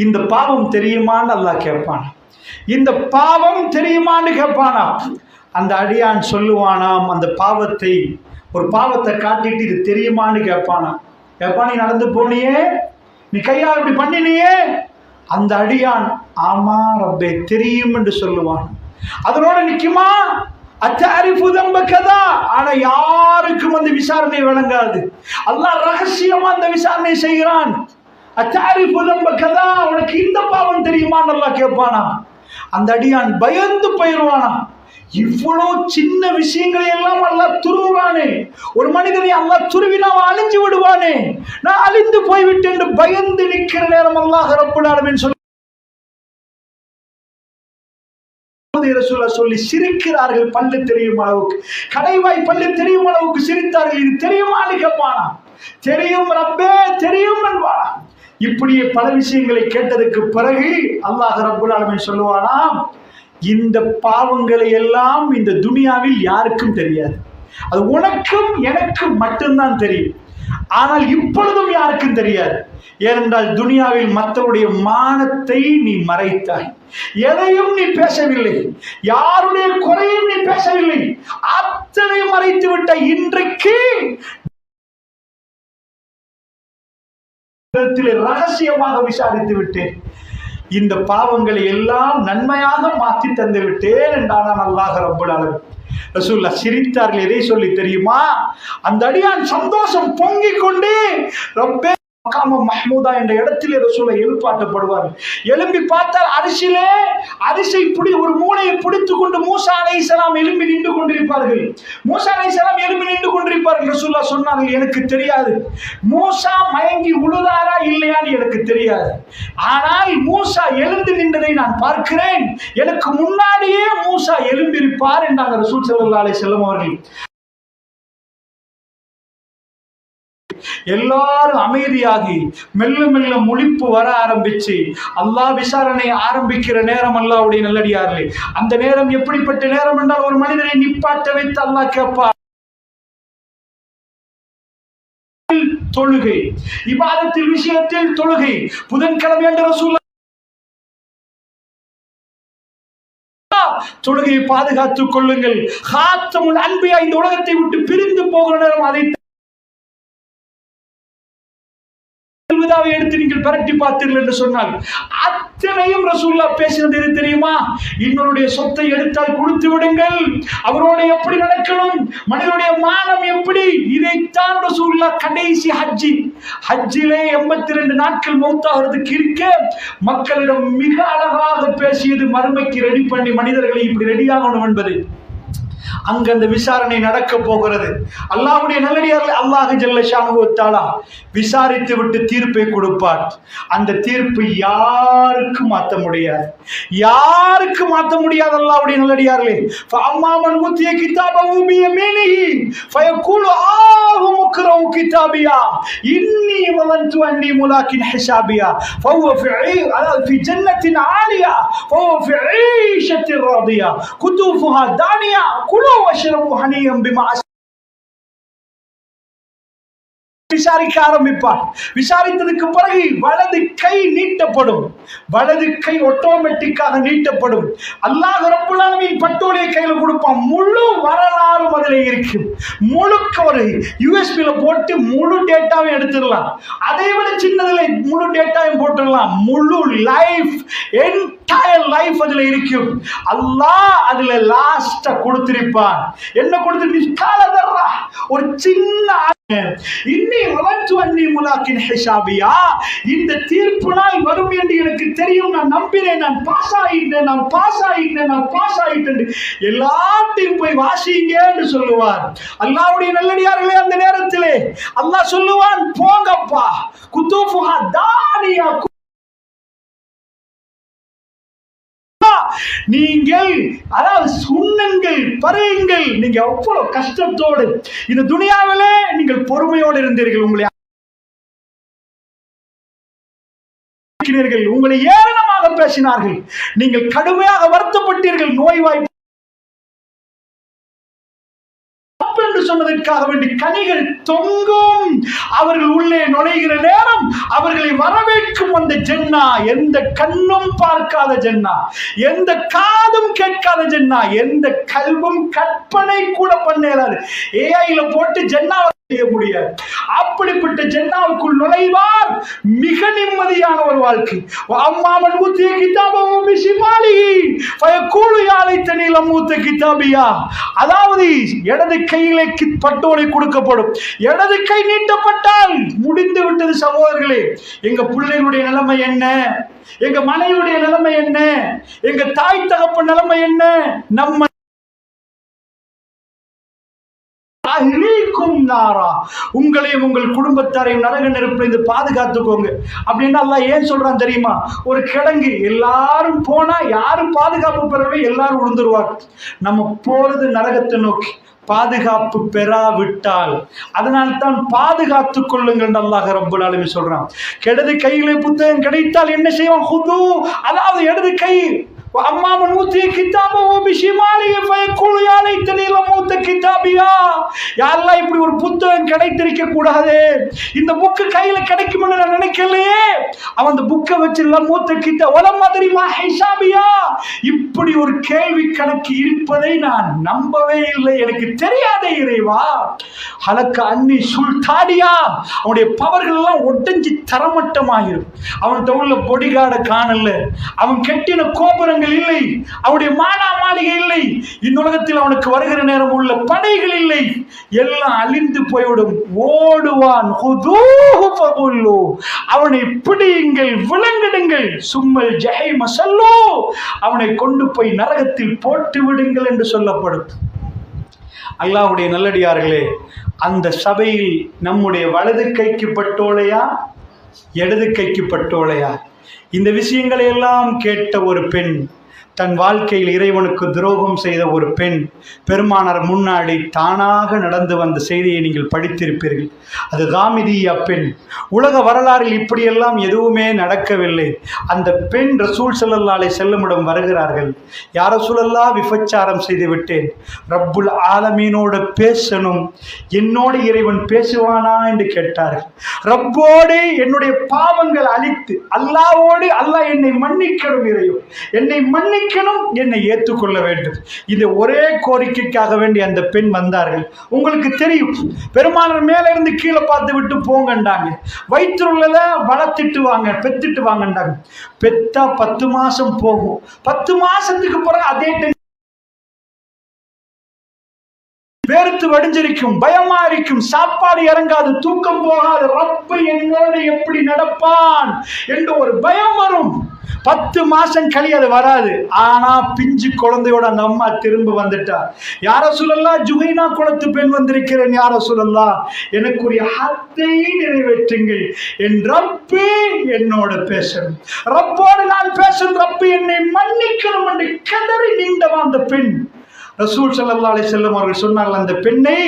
A: இந்த பாவம் தெரியுமான்னு அல்லாஹ் கேட்பானா. இந்த பாவம் தெரியுமான்னு கேட்பானா. அந்த அடியான் சொல்லுவானாம், அந்த பாவத்தை, ஒரு பாவத்தை காட்டிட்டு இது தெரியுமான்னு கேட்பானா. நீ நடந்து போனியே, நீ கையால் இப்படி பண்ணினியே. அந்த அடியான் ஆமா ரப்பே தெரியும் என்று சொல்லுவான். அதனோட நிக்குமா அத்தாரிஃபு தம்பக்கதா. ஆனா யாருக்கும் அந்த விசாரணை வழங்காது. அல்லாஹ் ரகசியமா அந்த விசாரணை செய்கிறான். அத்தாரிஃபு தம்பக்கதா, உனக்கு இந்த பாவம் தெரியுமான்னு அல்லாஹ் கேட்பானா. அந்த அடியான் பயந்து போயிடுவானா. இவ்வளவு சின்ன விஷயங்களை எல்லாம் அல்லாஹ் துருவானே. ஒரு மனிதனை அல்லாஹ் துருவினா அழிஞ்சு விடுவானே, நான் அழிந்து போய்விட்டேன் என்று பயந்து நிற்கிற நேரம் அல்லாஹ் ரப்புல் ஆலமீன் சொல்லி சிரிக்கிறார்கள். பல்லு தெரியும் அளவுக்கு, கடைவாய் பல்லு தெரியும் அளவுக்கு சிரித்தார்கள். இது தெரியுமான்னு கேட்பானா. தெரியும் ரப்பே தெரியும் என்பானா. இப்படியே பல விஷயங்களை கேட்டதுக்கு பிறகு அல்லாஹ் ரப்புல் ஆலமீன் சொல்லுவானா, இந்த பாவங்களை எல்லாம் இந்த துனியாவில் யாருக்கும் தெரியாது. அது உனக்கும் எனக்கும் மட்டும்தான் தெரியும். ஆனால் இப்பொழுதும் யாருக்கும் தெரியாது. ஏனென்றால் துனியாவில் மற்றவருடைய மானத்தை நீ மறைத்தாய். எதையும் நீ பேசவில்லை, யாருடைய குறையும் நீ பேசவில்லை, அத்தனை மறைத்து விட்ட. இன்றைக்கு ரகசியமாக விசாரித்து விட்டேன். இந்த பாவங்களை எல்லாம் நன்மையாக மாற்றி தந்து விட்டேன் என்றான் அல்லாஹ் ரப்புல் ஆலமீன். ரசூலுல்லாஹ் சிரித்தார்கள். எதை சொல்லி தெரியுமா? அந்த அடியான் சந்தோஷம் பொங்கிக் கொண்டு ரப்பே மஹ்மூதா என்ற இடத்திலே ரசூலை எழுப்பாட்டப்படுவார்கள். எழும்பி பார்த்தால் அரிசி இப்படி ஒரு மூளையை பிடித்துக் கொண்டு மூசா அலைஹிஸ்ஸலாம் எழும்பி நின்று கொண்டிருப்பார்கள். மூசா அலைஹிஸ்ஸலாம் எழும்பி நின்று கொண்டிருப்பார்கள். ரசூலுல்லாஹ் சொன்னார்கள், எனக்கு தெரியாது மூசா மயங்கி உழுதாரா இல்லையான்னு எனக்கு தெரியாது. ஆனால் மூசா எழுந்து நின்றதை நான் பார்க்கிறேன். எனக்கு முன்னாடியே மூசா எழும்பியிருப்பார் என்றாங்க ரசூல் ஸல்லல்லாஹு அலைஹி வஸல்லம் அவர்கள். எல்லாரும் அமைதியாகி மெல்ல மெல்ல முழிப்பு வர ஆரம்பிச்சு அல்லாஹ் விசாரணை ஆரம்பிக்கிற நேரம் அல்லாஹ்வுடைய நல்லடியார்களே. அந்த நேரம் எப்படிப்பட்ட நேரம் என்றால் ஒரு மனிதனை நிப்பாட்ட வைத்து அல்லாஹ் கேட்பார். தொழுகை இபாதத்தில் விஷயத்தில் தொழுகை புதன்கிழமை என்ற ரசூலுல்லாஹ் தொழுகையை பாதுகாத்துக் கொள்ளுங்கள். ஹாத்தமுல் அன்பியா இந்த உலகத்தை விட்டு பிரிந்து போகிற நேரம் அதை எடுத்து நீங்கள் பரட்டி பார்த்தீர்கள் என்று சொன்னால் அத்தனையும் ரசூலுல்லாஹ் பேசினது எது தெரியுமா? இன்னொருடைய சொத்தை எடுத்தால் கொடுத்து விடுங்கள், அவரோட எப்படி நடக்கணும், மனிதனுடைய மானம் எப்படி, இதைத்தான் ரசூலுல்லாஹ் கடைசி ஹஜ்ஜிலே 82 நாட்கள் மௌத்தாகிறதுக்கு இருக்க மக்களிடம் மிக அழகாக பேசியது மறுமைக்கு ரெடி பண்ணி மனிதர்களை இப்படி ரெடியாகணும் என்பது. அங்க அந்த விசாரணை நடக்க போகிறது. அல்லாஹ்வுடைய நல்லடியார்கள் அல்லாஹ் ஜல்ல ஷானுஹு வ தஆலா விசாரித்து விட்டு தீர்ப்பை கொடுப்பார். அந்த தீர்ப்பு யாருக்கும் மாற்ற முடியாது, யாருக்கும் மாற்ற முடியாது. அல்லாஹ்வுடைய நல்லடியார்களே, ஃபஅம்மா மன் ஊதிய கிதாபஹு பியமீனிஹி ஃபயகூலு ஆஹு முக்ரவு கிதாபியா இன்னி வலன்து அன்னி முலாகின் ஹிசாபியா ஃபஹுவ ஃபி ஜன்னத்தின் ஆலியா ஃபஹுவ ஃபி ஈஷத்தின் ராதியா குதுஃபுஹா தானியா குலு வஷ்ரபு ஹனியம் பிமா. விசாரிக்க ஆரம்பிப்பார். விசாரித்ததுக்கு பிறகு வலது கை நீட்டப்படும், வலது கை ஆட்டோமேட்டிக்காக நீட்டப்படும். அல்லாஹ் ரப்பல் ஆலமீன் பட்டோலியை கையில கொடுப்பான். முழு வரலாறு அதில் இருக்கு. முழுக்க ஒரு யூஎஸ்பில போட்டு முழு டேட்டாவையும் எடுத்துடலாம். அதை விட சின்னதுல முழு டேட்டாவையும் போட்டுடலாம். முழு லைஃப் என்டையர் லைஃப் அதுல இருக்கும். அல்லாஹ் அதுல லாஸ்டா கொடுத்திருப்பான். என்ன கொடுத்திருப்பா? ஒரு சின்ன இந்த தீர்ப்பு நாள் வரும் என்று எனக்கு தெரியும், நான் நம்பினேன், நான் பாஸ் ஆயிட்டேன் எல்லாத்தையும் போய் வாசிங்க என்று சொல்லுவார். அல்லாஹ்வுடைய நல்லடியார்களே, அந்த நேரத்திலே அல்லாஹ் சொல்லுவான், போங்கப்பா குதுஃபுஹா தானியா, நீங்கள் அதாவது சுண்ணங்கள் பறையுங்கள். நீங்க அவ்வளவு கஷ்டத்தோடு இந்த துனியாவிலே நீங்கள் பொறுமையோடு இருந்தீர்கள், உங்களை ஏளனமாக பேசினார்கள், நீங்கள் கடுமையாக வருத்தப்பட்டீர்கள், நோய்வாய் என்று சொன்னதற்காக வேண்டி கனிகள் தொங்கும். அவர்கள் உள்ளே நுழைகிற நேரம் அவர்களை வரவேற்கும் அந்த ஜன்னா, எந்த கண்ணும் பார்க்காத ஜன்னா, எந்த காதும் கேட்காத ஜன்னா, எந்த கல்வும் கற்பனை கூட பண்ண இயலாது. ஏஐல போட்டு ஜன்னா செய்ய முடியாது. அப்படிப்பட்ட ஜன்னாவுக்குள் நுழைவார். மிக நிம்மதியான ஒரு வாழ்க்கை. அம்மாமன் ஊத்திய கிதாபஹு பிஷிமாலிஹி ஃபயகூலு யா லைத்தனி லம் ஊத கிதாபியா. அதாவது இடது கையிலே பட்டோலை கொடுக்கப்படும். இடது கை நீட்டப்பட்டால் முடிந்து விட்டது சகோதரர்களே. எங்க பிள்ளைகளுடைய நிலைமை என்ன, எங்க மனைவியுடைய நிலைமை என்ன, எங்க தாய் தகப்பன் நிலைமை என்ன, நம்ம உங்களையும் உங்கள் குடும்பத்தாரையும் நரக நெருப்பிலிருந்து பாதுகாத்துக்கோங்க அப்படின்னு அல்லாஹ் ஏன் சொல்றான் தெரியுமா? ஒரு கிடங்கு எல்லாரும் போனா யாரும் பாதுகாப்பு பெறவே எல்லாரும் விழுந்துருவாங்க. நம்ம போறது நரகத்தை நோக்கி, பாதுகாப்பு பெறாவிட்டால் அதனால்தான் பாதுகாத்துக் கொள்ளுங்கள் அல்லாஹ் ரப்பல் ஆலமீன் சொல்றான். இடது கையிலே புத்தகம் கிடைத்தால் என்ன செய்வான்? ஹுது, அதாவது இடது கை அம்மா மன் ஊதிய கிதாபஹு பிஷிமாலிஹி ஃபயகூலு யா லைத்தனி லம் ஊத கிதாபியா. யா அல்லாஹ், இப்படி ஒரு புத்தகம் கிடைத்திருக்க கூடாது, இந்த புக் கையில கிடைக்கும்னு நான் நினைக்கலையே. அவன் அந்த புக்கை வச்சு லம் ஊத கிதாப் வலம் அத்ரி மா ஹிசாபியா, இப்படி ஒரு கேள்வி கணக்கு இருப்பதை நான் நம்பவே இல்லை, எனக்கு தெரியாதே இறைவா. ஹலக்க அன்னி சுல்தானியா, அவனுடைய பவர்கள் எல்லாம் ஒட்டஞ்சி தரமட்டமாயிரும். அவன் உள்ள பொடிகார்டை காணல, அவன் கெட்டின கோபுரங்கள் வாகனங்கள் இல்லை, அவனுடைய மாடா மாளிகை இல்லை, இந்த உலகத்தில் அவனுக்கு வருகிற நேரம் உள்ள படைகள் இல்லை, எல்லாம் அழிந்து போய்விடும். ஓடுவான், அவனை பிடியுங்கள், விலங்கிடுங்கள், சும்மல் ஜஹீம ஸல்லூ, அவனை கொண்டு போய் நரகத்தில் போட்டு விடுங்கள் என்று சொல்லப்படும். அல்லாஹ்வுடைய நல்லடியார்களே, அந்த சபையில் நம்முடைய வலது கைக்கு பட்டோலையா இடது கைக்கு பட்டோலையா? இந்த விஷயங்களை எல்லாம் கேட்ட ஒரு பெண், தன் வாழ்க்கையில் இறைவனுக்கு துரோகம் செய்த ஒரு பெண் பெருமானார் முன்னாடி தானாக நடந்து வந்த செய்தியை நீங்கள் படித்திருப்பீர்கள். அது காமிதியா பெண். உலக வரலாறில் இப்படியெல்லாம் எதுவுமே நடக்கவில்லை. அந்த பெண் ரசூல் ஸல்லல்லாஹு அலைஹி வஸல்லம் வருகிறார்கள். யா ரசூலல்லாஹ், விபச்சாரம் செய்து விட்டேன், ரப்புல் ஆலமீனோடு பேசணும், என்னோடு இறைவன் பேசுவானா என்று கேட்டார்கள். ரப்போடு என்னுடைய பாவங்கள் அழித்து அல்லாஹ்வோடு அல்லாஹ் என்னை மன்னிக்கணும், இறைவன் என்னை மன்னிக்கணும், என்னை ஏற்றுக்கொள்ள வேண்டும். இது ஒரே கோரிக்கைக்காக வேண்டி அந்த பெண் வந்தார்கள். உங்களுக்கு தெரியும், பெருமானார் மேல இருந்து கீழே பார்த்து விட்டு போங்கண்டாங்க, வயிற்றுல வளர்த்திட்டு வாங்க, பெத்துட்டு வாங்கண்டாங்க. பெத்தா 10 மாசம் போகும். 10 மாசத்துக்கு பிறகு அதே வேர்த்து வடிஞ்சிருக்கும், பயமா இருக்கும், சாப்பாடு இறங்காது, தூக்கம் போகாது, ரப்பு என்னோடு எப்படி நடப்பான் என்று ஒரு பயம் வரும். 10 மாசம் அது வராது. ஆனா பிஞ்சு குழந்தையோட அந்த அம்மா திரும்ப வந்துட்டா. யா ரசூலல்லாஹ், ஜுஹைனா குலத்து பெண் வந்திருக்கிறேன், யா ரசூலல்லாஹ், எனக்குரிய ஹத்தை நிறைவேற்றுங்கள், என் ரப்பு என்னோட பேசணும், ரப்போடு நான் பேசணும், ரப்பு என்னை மன்னிக்கணும் என்று கதறி நீண்டவா அந்த பெண். ரசூல் ஸல்லல்லாஹு அலைஹி வஸல்லம் அவர்கள் சொன்னார்கள், அந்த பெண்ணை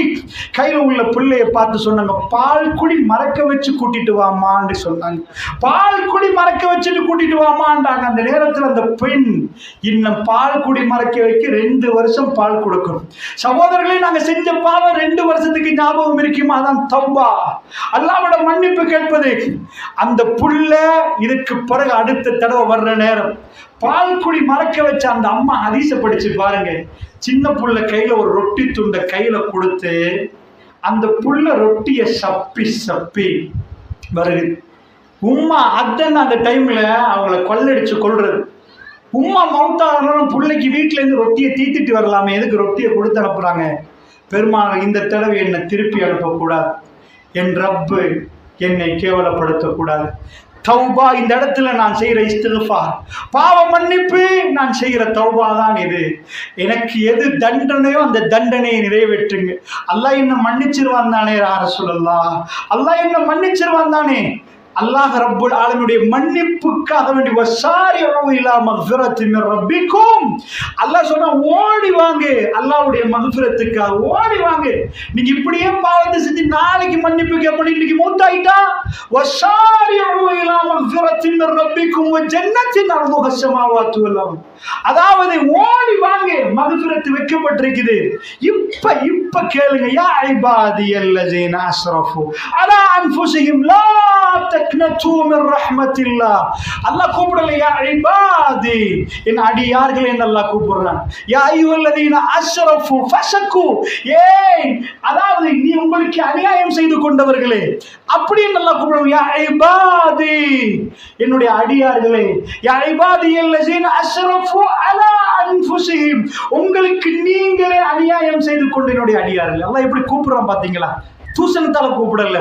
A: கையில் உள்ள பிள்ளையை பார்த்து சொன்னாங்க, பால் குடி மறக்க வச்சு கூட்டிட்டு வாமான்னு சொன்னாங்க. பால் குடி மறக்க வச்சுட்டு கூட்டிட்டு வாமான்றாங்க. அந்த நேரத்தில் அந்த பெண் இன்னும் பால் குடி மறக்க வைக்க 2 வருஷம் பால் கொடுக்கணும். சகோதரர்களே, நாங்கள் செஞ்ச பாவம் 2 வருஷத்துக்கு ஞாபகம் இருக்குமா? அதான் தௌபா, அல்லாஹ்வோட மன்னிப்பு கேட்பது. அந்த புள்ள இதுக்கு பிறகு அடுத்த தடவை வர்ற நேரம் பால் குடி மறக்க வச்ச அந்த அம்மா ஹதீஸை படிச்சு பாருங்க. சின்ன புள்ள கையில ஒரு ரொட்டி துண்டை கையில கொடுத்து அந்த புள்ள ரொட்டியை சப்பி சப்பி வருது. உம்மா அத்தன் அந்த டைம்ல அவங்கள கொள்ளடிச்சு கொள்றது. உம்மா மௌத்தானாலும் பிள்ளைக்கு வீட்டுல இருந்து ரொட்டியை தீத்திட்டு வரலாமே, எதுக்கு ரொட்டியை கொடுத்து அனுப்புறாங்க? பெருமாள், இந்த தடவை என்னை திருப்பி அனுப்பக்கூடாது, என் ரப்பு என்னை கேவலப்படுத்தக்கூடாது. தௌபா, இந்த இடத்துல நான் செய்கிற இஸ்திக்ஃபார், பாவ மன்னிப்பு, நான் செய்கிற தௌபா தான் இது. எனக்கு எது தண்டனையோ அந்த தண்டனையை நிறைவேற்றுங்க. அல்லாஹ் என்ன மன்னிச்சிருவான் தானே யா ரசூலல்லாஹ், அல்லாஹ் என்ன மன்னிச்சிருவான் தானே. அல்லாஹ் ரப்புல் ஆலமீனுடைய மன்னிப்புக்காக வேண்டி வஸாரிஉ இலா மக்ஃபிரத்தின் மின் ரப்பிக்கும், அல்லாஹ் சொன்னா ஓடி வாங்க, அல்லாஹ்வுடைய மக்ஃபிரத்துக்காக ஓடி வாங்க. நீங்க இப்படியே பாவத்தை செஞ்சு நாளைக்கு மன்னிப்பு கேட்பீங்க, இன்னைக்கு மூத்தாயிட்டா வஸாரிஉ இலா மக்ஃபிரத்தின் மின் ரப்பிக்கும் வ ஜன்னத்தின் அர்துஹா ஸமாவாத்து வல் அர்த், அதாவது ஓடி வாங்க, மக்ஃபிரத் வைக்கப்பட்டிருக்குது. இப்ப கேளுங்க, யா இபாதியல்லஸீன அஸ்ரஃபு அலா அன்ஃபுஸிஹிம் லா தக்னது மின் ரஹ்மத்தில்லாஹ். அல்லாஹ் கூப்பிடல யா இபாதி, என் அடியார்களே என்று அல்லாஹ் கூப்பிடுறான். யா அய்யுஹல்லதீன அஸ்ரஃபு ஃபஸக்கு, அதாவது நீ உங்களுக்கு அநியாயம் செய்து கொண்டவர்களே அப்படி என்று அல்லாஹ் கூப்பிடுறான். யா இபாதி, என்னுடைய அடியார்களே, யா இபாதியல்லஸீன அஸ்ரஃபு அலா அன்ஃபுஸிஹிம், உங்களுக்கு நீங்களே அநியாயம் செய்து கொண்ட என்னுடைய அடியார்கள். அல்லாஹ் எப்படி கூப்பிடுறான் பாத்தீங்களா? தூசணத்தால கூப்பிடல,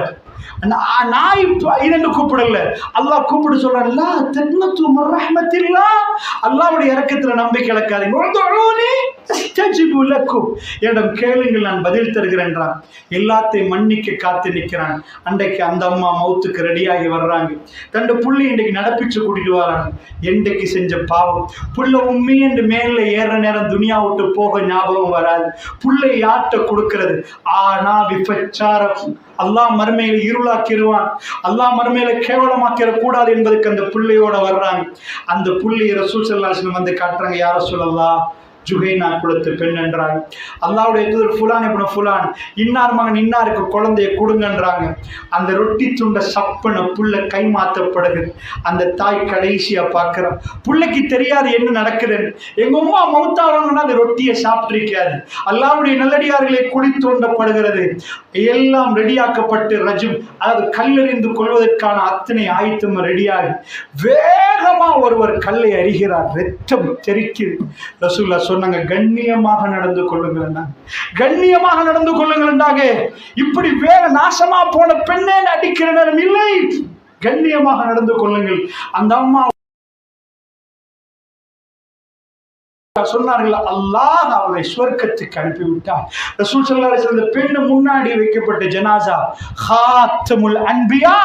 A: நாய் இதென்று கூப்பிடல, அல்லாஹ் கூப்பிடு சொல்றான். லா தக்னது மின் ரஹ்மத்தில்லாஹ், அல்லாஹ்வுடைய இரக்கத்துல நம்பிக்கை இழக்காதீங்க. உதுஊனி அஸ்தஜிபு லக்கும், என்னிடம் கேளுங்கள் நான் பதில் தருகிறேன். எல்லாத்தையும் மன்னிக்க காத்து நிற்கிறான். அன்றைக்கு அந்த அம்மா மௌத்துக்கு ரெடியாகி வர்றாங்க. தன் புள்ளி இன்றைக்கு நடப்பிச்சு கூட்டிட்டு வராங்க. என்றைக்கு செஞ்ச பாவம், புள்ள உண்மை என்று மேல ஏற நேரம் துனியா விட்டு போக ஞாபகம் வராது. புள்ளை யார்கிட்ட கொடுக்கிறது? ஆனா விபச்சாரம் அல்லாஹ் மறுமையில இருளாக்கிடுவான், அல்லாஹ் மறுமையில கேவலமாக்கிற கூடாது என்பதற்கு அந்த புள்ளையோட வர்றாங்க. அந்த புள்ளையை ரசூல் ஸல்லல்லாஹு அலைஹி வஸல்லம் வந்து காட்டுறாங்க. யா ரசூலல்லாஹ், ஜுஹைனா குலத்து பெண் என்றாங்க. அல்லாஹ்வுடைய தூதர் ஃபுலான் இப்னு ஃபுலான் இன்னார் மகன் இன்னாருக்கு குழந்தைய கொடுங்கன்றாங்க. அந்த ரொட்டி துண்ட சப்புன புள்ள கை மாற்றப்படுகிறது. அந்த தாய் கடைசியா பார்க்கிறான். பிள்ளைக்கு தெரியாது என்ன நடக்குதுன்னு. எங்க அம்மா மௌத்தாவங்கன்னா அந்த ரொட்டியை சாப்பிட்டிருக்காது. அல்லாஹ்வுடைய நல்லடியார்களை குழி தோண்டப்படுகிறது. எல்லாம் ரெடியாக்கப்பட்டு ரஜும், அதாவது கல்லெறிந்து கொள்வதற்கான அத்தனை ஆயத்தம் ரெடியாகி வேகமா ஒருவர் கல்லை அறிகிறார். ரத்தம் தெரிக்குது. ரசூலுல்லாஹ் சொன்னாங்க, கண்ணியமாக நடந்து கொள்ளுங்கள், கண்ணியமாக நடந்து கொள்ளுங்கள். இப்படி வேக நாசமா போன பெண்ணே அடிக்கிற நேரம் இல்லை, கண்ணியமாக நடந்து கொள்ளுங்கள். அந்த அம்மா சொன்னார்கள், அல்லாஹ் அவரை சுவர்க்கத்துக்கு அனுப்பிவிட்டார். ரசூல் ஸல்லல்லாஹு அலைஹி வஸல்லம் பெண்ணு முன்னாடி வைக்கப்பட்ட ஜனாசா, ஹாத்தமுல் அன்பியா,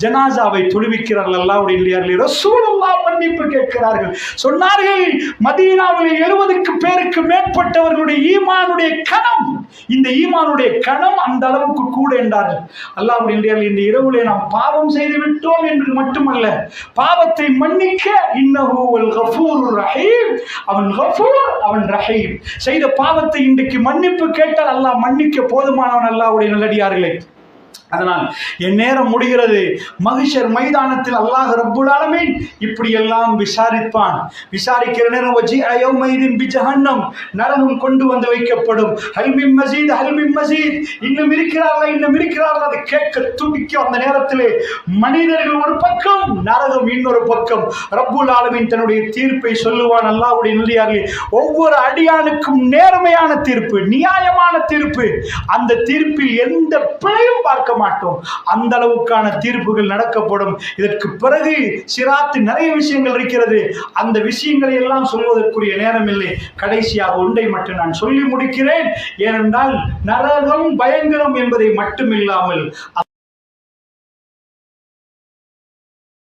A: ஜனாசாவை தொழுவிக்கிறார்கள். அல்லாஹ்வுடைய இல்லையார்களே, ரசூலுல்லாஹ் மன்னிப்பு கேட்கிறார்கள். சொன்னார்கள், மதீனாவில் 70 பேருக்கு மேற்பட்டவர்களுடைய ஈமானுடைய கணம், இந்த ஈமானுடைய கணம் அந்த அளவுக்கு கூட என்றார்கள். அல்லாஹ்வுடைய இல்லையார்களே, இந்த இரவுலே நாம் பாவம் செய்து விட்டோம் என்று மட்டுமல்ல, பாவத்தை மன்னிக்க இன்னஹு வல் கஃபூருர் ரஹீம், அவன் ரஹீம். செய்த பாவத்தை இன்றைக்கு மன்னிப்பு கேட்டால் அல்லாஹ் மன்னிக்க போதுமானவன். அல்லாஹ்வுடைய நல்லடியார்களே, அதனால் என் நேரம் முடிகிறது. மஹ்ஷர் மைதானத்தில் அல்லாஹ் ரப்புல் ஆலமீன் இப்படி எல்லாம் விசாரிப்பான். விசாரிக்கிற நேரம் வஜிஅ யௌமைதின் பிஜஹன்னம், நரகம் கொண்டு வந்து வைக்கப்படும். ஹல் மின் மஸீத், ஹல் மின் மஸீத், இன்னும் இருக்கிறார்களா, இன்னும் இருக்கிறார்களா, அதை கேட்க துடிக்கும். அந்த நேரத்திலே மனிதர்கள் ஒரு பக்கம், நரகம் இன்னொரு பக்கம். ரப்புல் ஆலமீன் தன்னுடைய தீர்ப்பை சொல்லுவான். அல்லாஹ்வுடைய நல்லடியார்களே, ஒவ்வொரு அடியானுக்கும் நேர்மையான தீர்ப்பு, நியாயமான தீர்ப்பு. அந்த தீர்ப்பில் எந்த பிழையும் பார்க்க மாட்டோம். அந்த அளவுக்கான தீர்ப்புகள் நடக்கப்படும். இதற்கு பிறகு சிராத்து நிறைய விஷயங்கள் இருக்கிறது. அந்த விஷயங்களை எல்லாம் சொல்வதற்குரிய நேரம் இல்லை. கடைசியாக ஒன்றை மட்டும் நான் சொல்லி முடிக்கிறேன். ஏனென்றால் நரகம் பயங்கரம் என்பதை மட்டுமில்லாமல்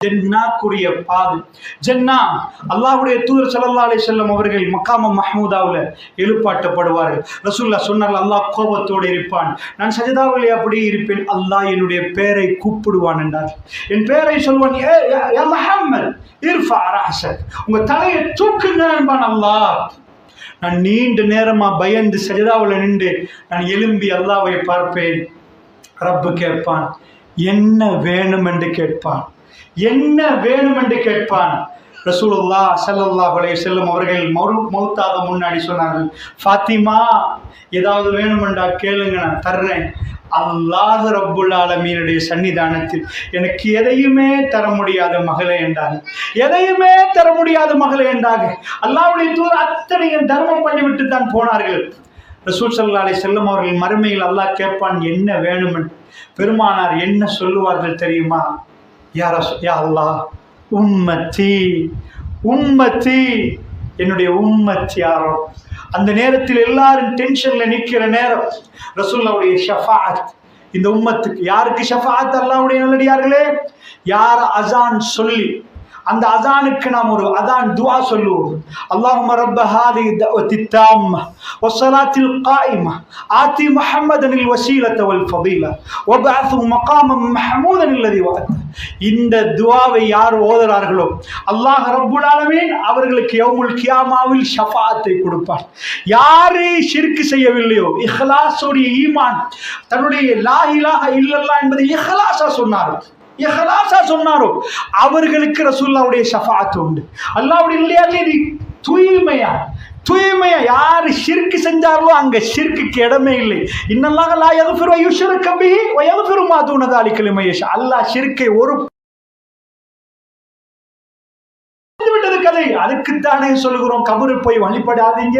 A: ஜன்னாக்குரிய பாதை. ஜன்னா, அல்லாஹ்வுடைய தூதர் ஸல்லல்லாஹு அலைஹி வஸல்லம் அவர்கள் மக்காம மஹ்மூதாவுல எழுப்பாட்டப்படுவார்கள். ரசூலுல்லாஹ் சொன்னார்கள், அல்லாஹ் கோபத்தோடு இருப்பான், நான் சஜதாவிலே அப்படியே இருப்பேன், அல்லாஹ் என்னுடைய பெயரை கூப்பிடுவான் என்றார். என் பெயரை சொல்வான், யா முஹம்மத் இர்ஃபா ரஅஸக், உங்க தலையை தூக்குங்க என்பான் அல்லாஹ். நான் நீண்ட நேரமா பயந்து சஜதாவுல நின்று நான் எழும்பி அல்லாஹ்வை பார்ப்பேன். ரப்பு கேட்பான், என்ன வேணும் என்று கேட்பான், என்ன வேணும் என்று கேட்பான். ரசூலுல்லாஹ் ஸல்லல்லாஹு அலைஹி வஸல்லம் அவர்கள் மௌத்தாக முன்னாடி சொன்னார்கள், ஃபாத்திமா ஏதாவது வேணுமெண்டா கேளுங்க, நான் தர்றேன். அல்லாஹ் ரப்புல் ஆலமீனுடைய சன்னிதானத்தில் எனக்கு எதையுமே தர முடியாத மகளே என்றாங்க, எதையுமே தர முடியாத மகளே என்றாங்க. அல்லாஹ்வுடைய தூதர் அத்தனையும் தர்மம் பண்ணிவிட்டு தான் போனார்கள். ரசூல் ஸல்லல்லாஹு அலைஹி வஸல்லம் அவர்கள் மறுமையில் அல்லாஹ் கேட்பான், என்ன வேணும் என்று. பெருமானார் என்ன சொல்லுவார்கள் தெரியுமா? யா அல்லாஹ், உம்மத்தி உம்மத்தி, என்னுடைய உம்மத் யாரோ. அந்த நேரத்தில் எல்லாரும் டென்ஷன்ல நிற்கிற நேரம் ரசூலுல்லாஹ்வுடைய ஷஃபாஅத் இந்த உம்மத்துக்கு. யாருக்கு ஷஃபாஅத்? அல்லாஹ்வுடைய நல்லடியார்களே, யார் அஸான் சொல்லி அந்த அஸானுக்கு நாம் ஒரு அஸான் துஆ சொல்லுவோம். அல்லாஹும்ம ரப்ப ஹாதிஹி தஅவத்தி தாம்ம வஸ்ஸலாத்தில் காயிம ஆதி முஹம்மதனில் வஸீலத வல் ஃபதீல வபஅத்ஹு மகாமம் மஹ்மூதன் அல்லதி வஅத. இந்த துஆவை யார் ஓதுறார்களோ அல்லாஹ் ரப்புல் ஆலமீன் அவர்களுக்கு யௌமுல் கியாமாவில் ஷஃபாஅத்தை கொடுப்பார். யாரு ஷிர்க் செய்யவில்லையோ, இஹ்லாஸோட ஈமான், தன்னுடைய லா இலாஹ இல்லல்லாஹ் என்பதை இஹ்லாஸா சொன்னாரோ அவர்களுக்கு ரசூலுல்லாஹ்வுடைய ஷஃபாஅத் உண்டு. அல்லாஹ்வுடைய இல்லையாலே தூய்மையா யாரு ஷிர்க் செஞ்சார்களோ அங்க ஷிர்க்குக்கு இடமே இல்லை. இன்னல்லாஹ லா யக்ஃபிரு யுஷ்ரக பிஹி வ யக்ஃபிரு மா தூன ذلك லிமன் யஷா. அல்லாஹ் ஷிர்க்கை ஒரு கதை. அதுக்குத்தானே சொல்லுகிறோம், கபரு போய் வழிபடாதீங்க.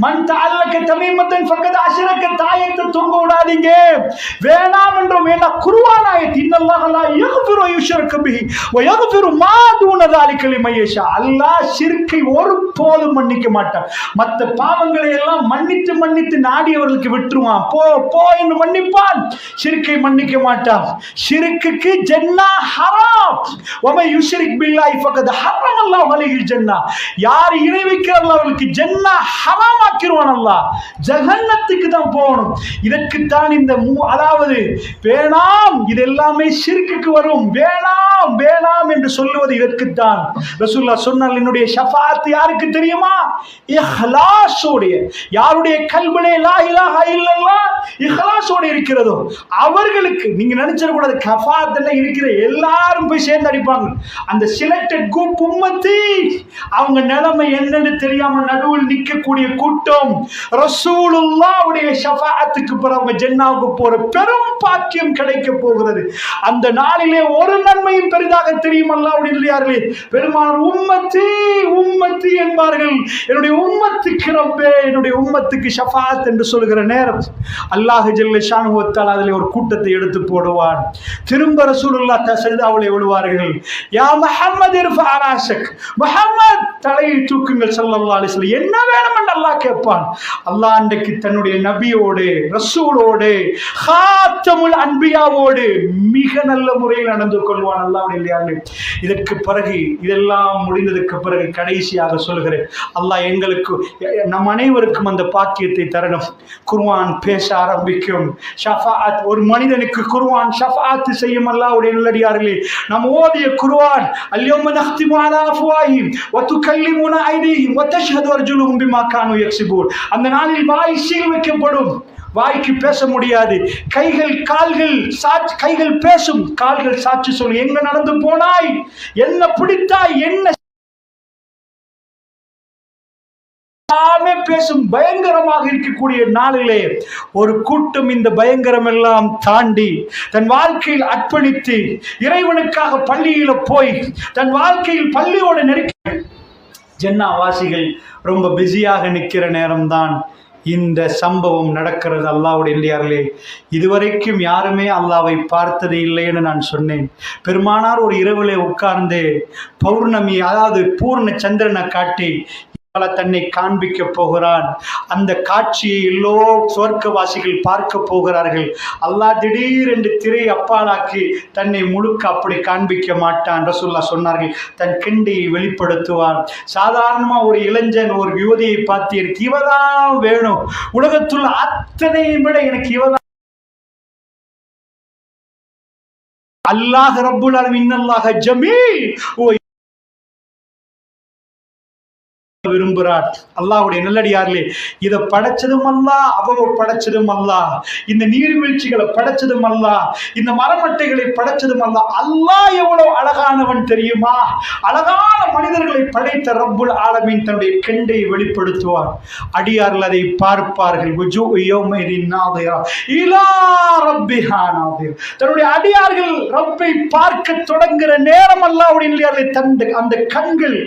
A: மன் தஅல்லக தமீமத்தன் ஃபக்கத் அஷ்ரக, தாயத்தை தொங்க விடாதீங்க, வேணாம் என்றோம். ஏன்னா குர்ஆன் ஆயத், இன்னல்லாஹ லா யக்ஃபிரு யுஷ்ரக பிஹி வ யக்ஃபிரு மா தூன ذلك லிமன் யஷா. அல்லாஹ் ஷிர்க்கை ஒருபோதும் மன்னிக்க மாட்டான். மற்ற பாவங்களை எல்லாம் மன்னித்து நாடியவர்களுக்கு விட்டுருவான். போ என்று மன்னிப்பான், ஷிர்க்கை மன்னிக்க மாட்டான். ஷிர்க்குக்கு ஜன்னா ஹராம். வ மை யுஷ்ரிக் பில்லாஹி ஃபக்கத் ஹர்ரமல்லாஹு அலைஹில் ஜன்னா, யார் இணை வைக்கிறார்களோ அவர்களுக்கு ஜன்னா ஹராமாக்கிடுவான் அல்லாஹ், ஜஹன்னத்துக்கு தான் போகணும். இதற்குத்தான் இந்த அதாவது வேணாம், இது எல்லாமே ஷிர்க்குக்கு வரும், வேணாம் வேணாம் என்று சொல்லுவது இதற்குத்தான். ரசூலுல்லாஹ் சொன்னார், என்னுடைய ஷஃபாஅத் யாருக்கு தெரியுமா? இஹ்லாஸோடைய, யாருடைய கல்விலே லா இலாஹா இல்லல்லாஹ் இஹ்லாஸோட இருக்கிறதோ அவர்களுக்கு. நீங்க நினைச்சிட கூடாது ஷஃபாஅத்ல இருக்கிற எல்லாரும் போய் சேர்ந்து அடிப்பாங்க. அந்த சிலெக்டட் குரூப் உம்மத்தி, அவங்க நிலைமை என்னன்னு தெரியாம நடுவில் நிற்கக்கூடிய கூட்டம், ரசூலுல்லாஹ்வுடைய ஷஃபாஅத்துக்கு பிறகு அவங்க ஜன்னாவுக்கு போற பெரும் பாக்கியம் கிடைக்க போகிறது. அந்த நாளிலே ஒரு நன்மையும் பெரிதாக தெரியும் அல்லாஹ்வுடைய இல்லையார்களே, பெருமானார் உம்மத்தி உம்மத்தி என்பார்கள். என்னுடைய உம்மத்துக்கு ரப்பே, என்னுடைய உம்மத்துக்கு ஷஃபாஅத் என்று சொல்கிற நேரம் அல்லாஹ் ஜல்ல ஷானஹு வ தஆலா அதிலே ஒரு கூட்டத்தை எடுத்து போடுவான். திரும்ப ரசூலுல்லாஹ் சஜதாவிலே விழுவார்கள். யா முஹம்மத் இர்ஃபா ராஸக், முஹம்மத் தலையை தூக்குங்கள் ஸல்லல்லாஹு அலைஹி வஸல்லம். என்ன வேணும் என்று அல்லாஹ் கேட்பான். அல்லாஹ் அன்றைக்கு தன்னுடைய நபியோடு ரசூலோடு ஹாத்தமுல் அன்பியாவோடு மிக நல்ல முறையில் நடந்து கொள்வான் அல்லாஹ்வுடைய இல்லையார்களே. இதற்கு பிறகு, இதெல்லாம் முடிந்ததுக்கு பிறகு கடைசியாக சொல்கிறேன், அல்லாஹ் எங்களுக்கு நம் அனைவருக்கும் அந்த பாக்கியத்தை தரணும். குர்ஆன் பேச ஆரம்பிக்கும். ஷஃபாஅத், ஒரு மனிதனுக்கு குர்ஆன் ஷஃபாஅத் செய்யும் அல்லாஹ்வுடைய நல்லடியார்களே. நாம் ஓதிய குர்ஆன், அல்யௌம நக்திமு அலா அஃப்வாஹிம் வ துகல்லிமுனா ஐதீஹிம் வ தஷ்ஹது அர்ஜுலுஹும் பிமா கானூ யக்ஸிபூன். அந்த நாளில் வாய் சீல் வைக்கப்படும், வாய்க்கு பேச முடியாது. கைகள் கால்கள் கைகள் பேசும், கால்கள் சாட்சி சொல்லும். எங்க நடந்து போனாய், என்ன பிடித்தாய், என்ன பேசும். பயங்கரமாக இருக்கக்கூடிய நாளிலே ஒரு கூட்டம் இந்த பயங்கரம் எல்லாம் தாண்டி தன் வாழ்க்கையில் அர்ப்பணித்து இறைவனுக்காக பள்ளியில போய் தன் வாழ்க்கையில் பள்ளியோடு நெருக்கி ஜன்னாவாசிகள் ரொம்ப பிஸியாக நிற்கிற நேரம்தான் இந்த சம்பவம் நடக்கிறது. அல்லாஹ்வுடைய இல்லையார்களே, இதுவரைக்கும் யாருமே அல்லாஹ்வை பார்த்ததே இல்லைன்னு நான் சொன்னேன். பெருமானார் ஒரு இரவிலே உட்கார்ந்து பௌர்ணமி, அதாவது பூர்ண சந்திரனை காட்டி தன்னை காண்பிக்க போகிறான். அந்த காட்சியை எல்லோ சுவர்க்கவாசிகள் பார்க்க போகிறார்கள். அல்லாஹ் திடீரென்று திரை அப்பாலாக்கி தன்னை முழுக்க அப்படி காண்பிக்க மாட்டான். ரசூலுல்லாஹ் சொன்னார்கள், தன் கிண்டியை வெளிப்படுத்துவான். சாதாரணமா ஒரு இளைஞன் ஒரு யுவதியை பார்த்து எனக்கு இவதான் வேணும், உலகத்துள்ள அத்தனையும் விட எனக்கு இவதான். அல்லாஹ் ரப்புல் ஆலமீன் இன்னல்லாஹ ஜமீல் விரும்புகிறார். அல்லாஹ்வுடைய நல்லடியார்களே, இதை படைச்சதும் அல்லாஹ், அவ படைச்சதும் அல்லாஹ், இந்த நீர்வீழ்ச்சிகளை படைச்சதும் அல்லாஹ், இந்த மரமட்டைகளை படைச்சதும் அல்லாஹ். அல்லாஹ் எவ்வளவு அழகானவன் தெரியுமா? அழகான மனிதர்களை படைத்த ரப்புல் ஆலமீன் தன்னுடைய கெண்டை வெளிப்படுத்துவார். அடியார்கள் அதை பார்ப்பார்கள். தன்னுடைய அடியார்கள் ரப்பை பார்க்க தொடங்குகிற நேரம் அல்லாஹ்வுடைய அந்த கண்கள்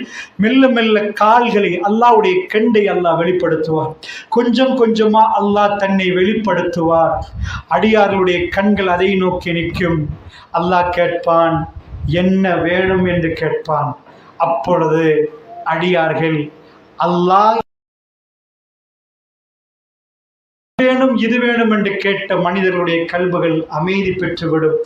A: மெல்ல மெல்ல கால்கள் அல்லாஹ்வுடைய கெண்டை அல்லாஹ் வெளிப்படுத்துவார். கொஞ்சம் கொஞ்சமா அல்லாஹ் தன்னை வெளிப்படுத்துவார். அடியார்களுடைய கண்கள் அதை நோக்கி நிற்கும். அல்லாஹ் கேட்பான், என்ன வேணும் என்று கேட்பான். அப்பொழுது அடியார்கள் அல்லாஹ் வேணும் இது வேணும் என்று கேட்ட மனிதர்களுடைய கல்புகள் அமைதி பெற்றுவிடும்.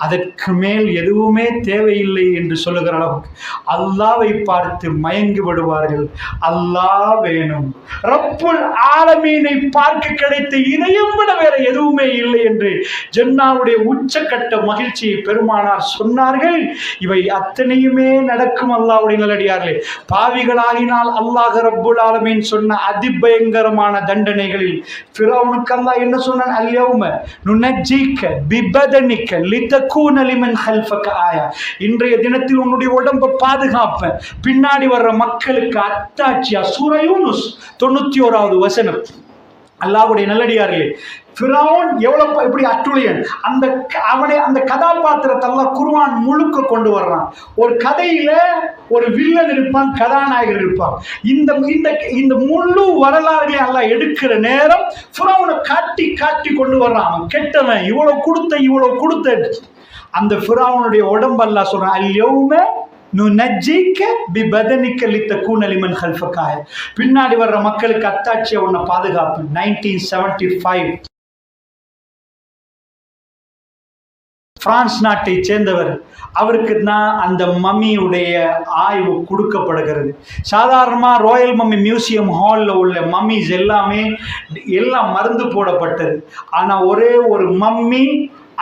A: அதற்கு மேல் எதுவுமே தேவையில்லை என்று சொல்லுகிற அளவுக்கு அல்லாஹ்வை பார்த்து மயங்கி விடுவார்கள். அல்லாஹ் வேணும், ரப்புல் ஆலமீனை பார்க்க கிடைத்த இதையும் விட வேற எதுவுமே இல்லை என்று ஜன்னாவுடைய உச்சக்கட்ட மகிழ்ச்சியை பெருமானார் சொன்னார்கள். இவை அத்தனையுமே நடக்கும் அல்லாஹ்வுடைய நல்லடியார்களே. பாவிகளாகினால் அல்லாஹ் ரப்புல் ஆலமீன் சொன்ன அதிபயங்கரமான தண்டனைகளில் ஃபிரௌனுக்கு அல்லாஹ் என்ன சொன்னான்? அல்யௌம நுனஜ்ஜீக பிபதனிக லிதகூன லிமன் ஹல்ஃபக ஆயா. இன்றைய தினத்தில் உன்னுடைய உடம்பை பாதுகாப்பேன், பின்னாடி வர்ற மக்களுக்கு அத்தாட்சியா. சூரா யூனுஸ் 91வது வசனம். அல்லாஹ்வுடைய நல்லடியார்களே, ஃபிரௌன் எவ்வளவு இப்படி அட்டுழியன், அந்த கதாபாத்திரத்தை அல்லாஹ் குர்ஆன் முழுக்க கொண்டு வர்றான். ஒரு கதையில ஒரு வில்லன் இருப்பான், கதாநாயகர் இருப்பான். இந்த முழு வரலாறுகளை அல்லாஹ் எடுக்கிற நேரம் ஃபிரௌனை காட்டி காட்டி கொண்டு வர்றான். அவன் கெட்டவன், இவ்வளவு கொடுத்த அந்த ஃபிரௌனுடைய உடம்பு அல்லாஹ் சொல்றான், அல்யௌம நுனஜ்ஜீக பிபதனிக லிதகூன லிமன் ஹல்ஃபக ஆயா. பின்னாடி வர்ற மக்களுக்கு அத்தாட்சியை உன்னை பாதுகாப்பு. 1975 பிரான்ஸ் நாட்டை சேர்ந்தவர். அவருக்கு தான் அந்த மம்மியுடைய ஆய்வு கொடுக்கப்படுகிறது. சாதாரணமாக ராயல் மம்மி மியூசியம் ஹாலில் உள்ள மம்மிஸ் எல்லாம் மருந்து போடப்பட்டது. ஆனால் ஒரே ஒரு மம்மி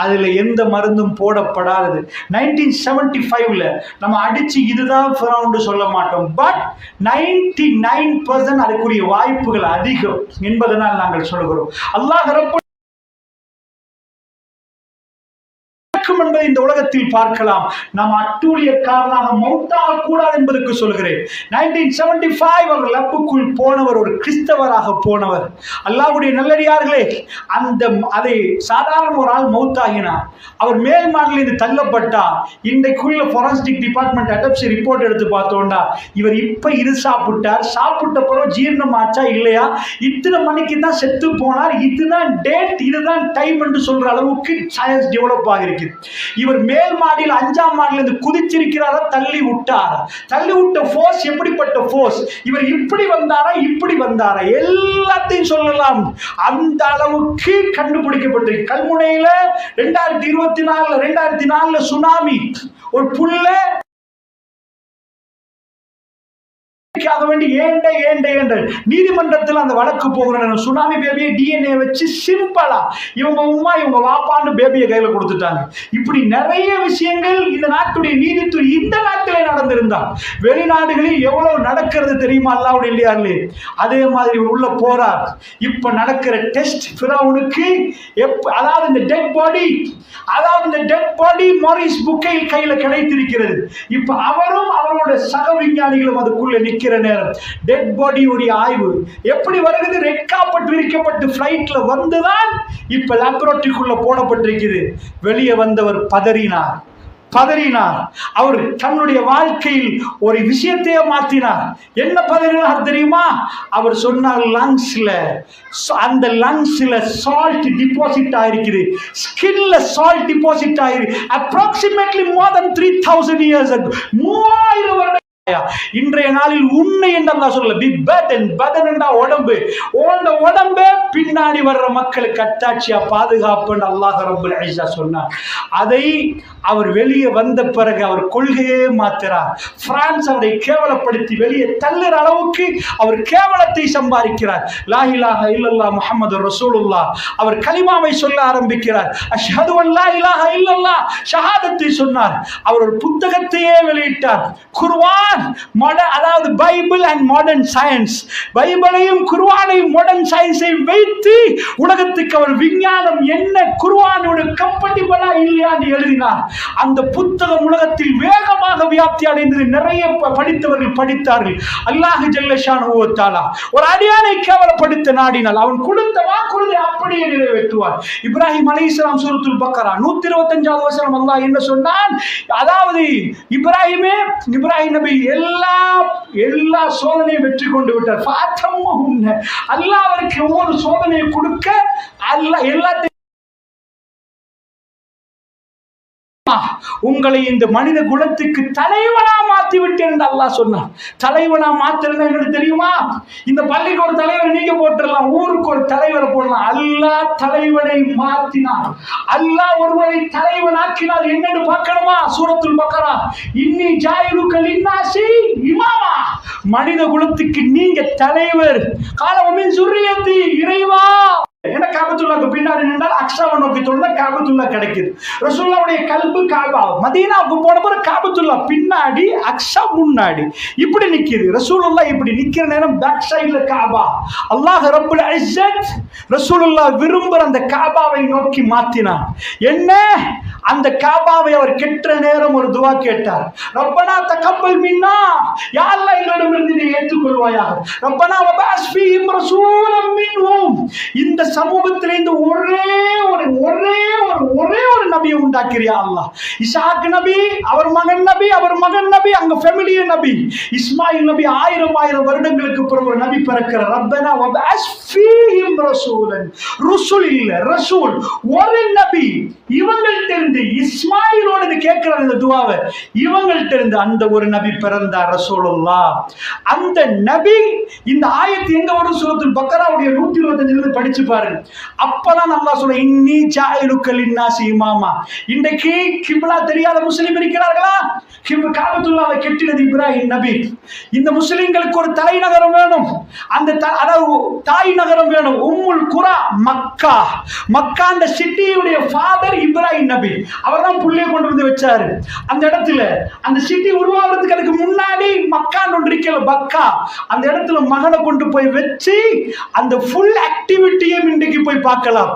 A: அதில் எந்த மருந்தும் போடப்படாதது. 1975 நம்ம அடித்து இதுதான் ஃபிரௌன்னு சொல்ல மாட்டோம், பட் 99% அதுக்குரிய வாய்ப்புகள் அதிகம் என்பதனால் நாங்கள் சொல்கிறோம். அல்லாஹ் ரப்பல் என்பதை இந்த உலகத்தில் பார்க்கலாம். நாம் அட்டூழியக்காரனாக மௌத்தாக கூடாது என்பதற்கு சொல்கிறேன். 1975 அவர் லப்புக்குள் போனவர் ஒரு கிறிஸ்தவராக போனவர். அல்லாஹ்வுடைய நல்லடியார்களே, அதை சாதாரண ஒரு ஆள் மௌத்தாகினார். அவர் மேல் மாடிலிருந்து தள்ளப்பட்டா. இன்றைக்குள்ள ஃபாரன்சிக் டிபார்ட்மெண்ட் அட்டப்சி ரிப்போர்ட் எடுத்து பார்த்தோம்டா, இவர் இப்ப இது சாப்பிட்ட பிறகு ஜீரணம் ஆச்சா இல்லையா, இத்தனை மணிக்கு தான் செத்து போனார், இதுதான் டேட், இதுதான் டைம் என்று சொல்ற அளவுக்கு சயின்ஸ் டெவலப் ஆகிருக்கு. இவர் மேல் மாடியில் 5ஆம் மாடியில் இருந்து குதிச்சிருக்கிறாரா, தள்ளி விட்ட ஃபோர்ஸ் எப்படிப்பட்ட ஃபோர்ஸ், இவர் இப்படி வந்தாரா எல்லாத்தையும் சொல்லலாம். அந்த அளவுக்கு கண்டுபிடிக்கப்பட்டு கல்முனையில 2024 சுனாமி, ஒரு புள்ள நீதிமன்றத்தில் அந்த வழக்கு போகிற சுனாமி பேபியை DNA வச்சு சிம்பிளா இவங்க உமா இவங்க வாப்பான்னு பேபியை கையில கொடுத்துட்டாங்க. இப்படி நிறைய விஷயங்கள் இந்த நாட்டுடைய நீதித்துறை இந்த நாட்டிலே நடந்திருந்தா வெளிநாடுகளில் எவ்வளவு நடக்கிறது தெரியுமா அல்லாஹ்வுடைய இல்லையார்களே. அதே மாதிரி உள்ள போறார். இப்ப நடக்கிற டெஸ்ட் ஃபிரௌனுக்கு அதாவது இந்த டெட் பாடி மாரிஸ் புக்கையில் கையில கிடைத்திருக்கிறது. இப்ப அவரும் அவரோட சக விஞ்ஞானிகளும் அதுக்குள்ள நிற்கிற நேரம் டெட் பாடியுடைய ஆய்வு எப்படி வருகிறது, ரெட் கார்பெட் விரிக்கப்பட்டு ஃப்ளைட்ல வந்துதான் இப்ப லேபரட்டரிக்குள்ள போடப்பட்டிருக்குது. வெளியே வந்தவர் பதறினார். அவர் தன்னுடைய வாழ்க்கையில் ஒரு விஷயத்தையே மாற்றினார். என்ன பதறினார் தெரியுமா? அவர் சொன்னார், அந்த லங்ஸ்ல சால்ட் டிபாசிட் ஆயிருக்குது, ஸ்கின்ல சால்ட் டிபாசிட் ஆயிருக்கு. அப்ராக்சிமேட்லி மோர் தென் 3000 years ago, 3000 வருடம். இன்றைய நாளில் உன்னை என்று அல்லாஹ் சொல்லல, பி பதன் என்றா உடம்பு, ஓண்ட உடம்பு பின்னாடி வர்ற மக்களுக்கு அத்தாட்சியா பாதுகாப்பு என்று அல்லாஹ் ரப்பல் இஸ்ஸா சொன்னார். அதை அவர் வெளியே வந்த பிறகு அவர் கொள்கையே மாத்துறார். பிரான்ஸ் அவரை கேவலப்படுத்தி வெளியே தள்ளுற அளவுக்கு அவர் கேவலத்தை சம்பாதிக்கிறார். லா இலாஹ இல்லல்லாஹ் முஹம்மது ரசூலுல்லாஹ், அவர் கலிமாவை சொல்ல ஆரம்பிக்கிறார். அஷ்ஹது அன் லா இலாஹ இல்லல்லாஹ், ஷஹாதத்தை சொன்னார். அவர் ஒரு புத்தகத்தையே வெளியிட்டார், குர்ஆன், அதாவது பைபிள் அண்ட் மாடர்ன் சயின்ஸ். பைபிளையும் குர்ஆனையும் மாடர்ன் சயின்ஸை வைத்து உலகத்துக்கு அவர் விஞ்ஞானம் என்ன குர்ஆனோட கம்பெட்டிபிளா இல்லையா என்று எழுதினார். அந்த புத்தகம் உலகத்தில் வேகமாக வியாப்தி அடைந்தது. நிறைய படித்தவர்கள் படித்தார்கள். அல்லாஹ் ஜல்ல ஷானஹு வ தஆலா ஒரு அடியானை கேவலப்படுத்த நாடினால் அவன் கொடுத்த வாக்குறுதியை அப்படியே நிறைவேற்றுவார். இப்ராஹிம் அலைஹிஸ்ஸலாம் சூரத்துல் பக்கரா 125வது வசனம் அல்லாஹ் என்ன சொன்னான்? அதாவது இப்ராஹிம் நபி எல்லா சோதனையும் வெற்றி கொண்டு விட்டார். அல்லாஹ் அவருக்கு ஒவ்வொரு சோதனையை கொடுக்க அல்லாஹ் எல்லாத்தையும் உங்களை இந்த மனித குலத்துக்கு தலைவனா மாத்தி விட்டேன் என்று அல்லாஹ் சொன்னான். தலைவனா மாத்துறது என்னன்னு தெரியுமா? இந்த பள்ளிக்கு ஒரு தலைவர் நீங்க போட்டுடலாம், ஊருக்கு ஒரு தலைவரை போடலாம். அல்லாஹ் தலைவனை மாற்றினார். அல்லாஹ் ஒருவரை தலைவனாக்கினார். என்னன்னு பார்க்கணுமா? சூரத்துல் பக்கரா, இன்னி ஜாயிலுக லின்னாசி இமாமா, மனித குலத்துக்கு நீங்க தலைவர். காலமின் சுர்ரியத்தி, இறைவா. ஏன்னா காபத்துல்லாக்கு பின்னாடி நின்றால் அக்ஸாவை நோக்கி தொழுதா காபத்துல்லா கிடைக்குது. ரசூலுல்லாஹ்வுடைய கல்பு காபா. மதீனாவுக்கு போன பிறகு காபத்துல்லா பின்னாடி, அக்ஸா முன்னாடி இப்படி நிக்குது. ரசூலுல்லாஹ் இப்படி நிக்கிற நேரம் பேக் சைடுல காபா. அல்லாஹ் ரப்புல் இஸ்ஸத் ரசூலுல்லாஹ் விரும்புற அந்த காபாவை நோக்கி மாத்தினார். என்ன? அந்த காபாவை அவர் கெட்ட நேரம் ஒரு துவா கேட்டார். ரப்பனா தகப்பல் மின்னா, யா அல்லாஹ் எங்களிடமிருந்து நீ ஏற்றுக்கொள்வாயாக. ரப்பனா வபஅஸ் ஃபீஹிம் ரசூலம் மின்ஹும், இந்த சமூகத்திலிருந்து ஒரே ஒரு நபியை உண்டாக்கிறியா அல்லாஹ். இஸ்ஹாக் நபி, அவர் மகன் நபி, அங்க ஃபேமிலியே நபி. இஸ்மாயில் நபி 1000 வருடங்களுக்கு பிறகு ஒரு நபி பிறக்கிறார். ரப்பனா வபஅஸ் ஃபீஹிம் ரசூலன், ரசூல் இல்ல ரசூல், ஒரு நபி. இவங்கள்ட்ட இருந்து இஸ்மாயிலோட கேட்கிறார் இந்த துவாவை. இவங்கள்ட்ட இருந்து அந்த ஒரு நபி பிறந்தார், ரசூலுல்லாஹ். அந்த நபி, இந்த ஆயத்து எங்க வரும்? சூரத்துல் பக்கராவுடைய 125 படிச்சு பாருங்க. அப்பதான் அல்லாஹ் சொல்ற, இன்னி ஜாயிலுக லின்னாசி இமாமா, தெரியுமாமா? இன்றைக்கு கிப்லா தெரியாத முஸ்லிம் இருக்கிறார்களா? காபத்துல்லாவை கட்டினது இப்ராஹிம் நபி. இந்த முஸ்லிம்களுக்கு ஒரு தலைநகரம் வேணும், அந்த அதாவது தாய் நகரம் வேணும். உம்முல் குரா மக்கா. மக்கா அந்த சிட்டியுடைய ஃபாதர் இப்ராஹிம் நபி, அவர் தான் புள்ளியை கொண்டு வந்து வச்சாரு அந்த இடத்துல. அந்த சிட்டி உருவாகிறதுக்கு அதுக்கு முன்னாடி மக்கான் ஒன்று இருக்கல, பக்கா, அந்த இடத்துல மகனை கொண்டு போய் வச்சு அந்த ஃபுல் ஆக்டிவிட்டியும் இன்றைக்கு போய் பார்க்கலாம்.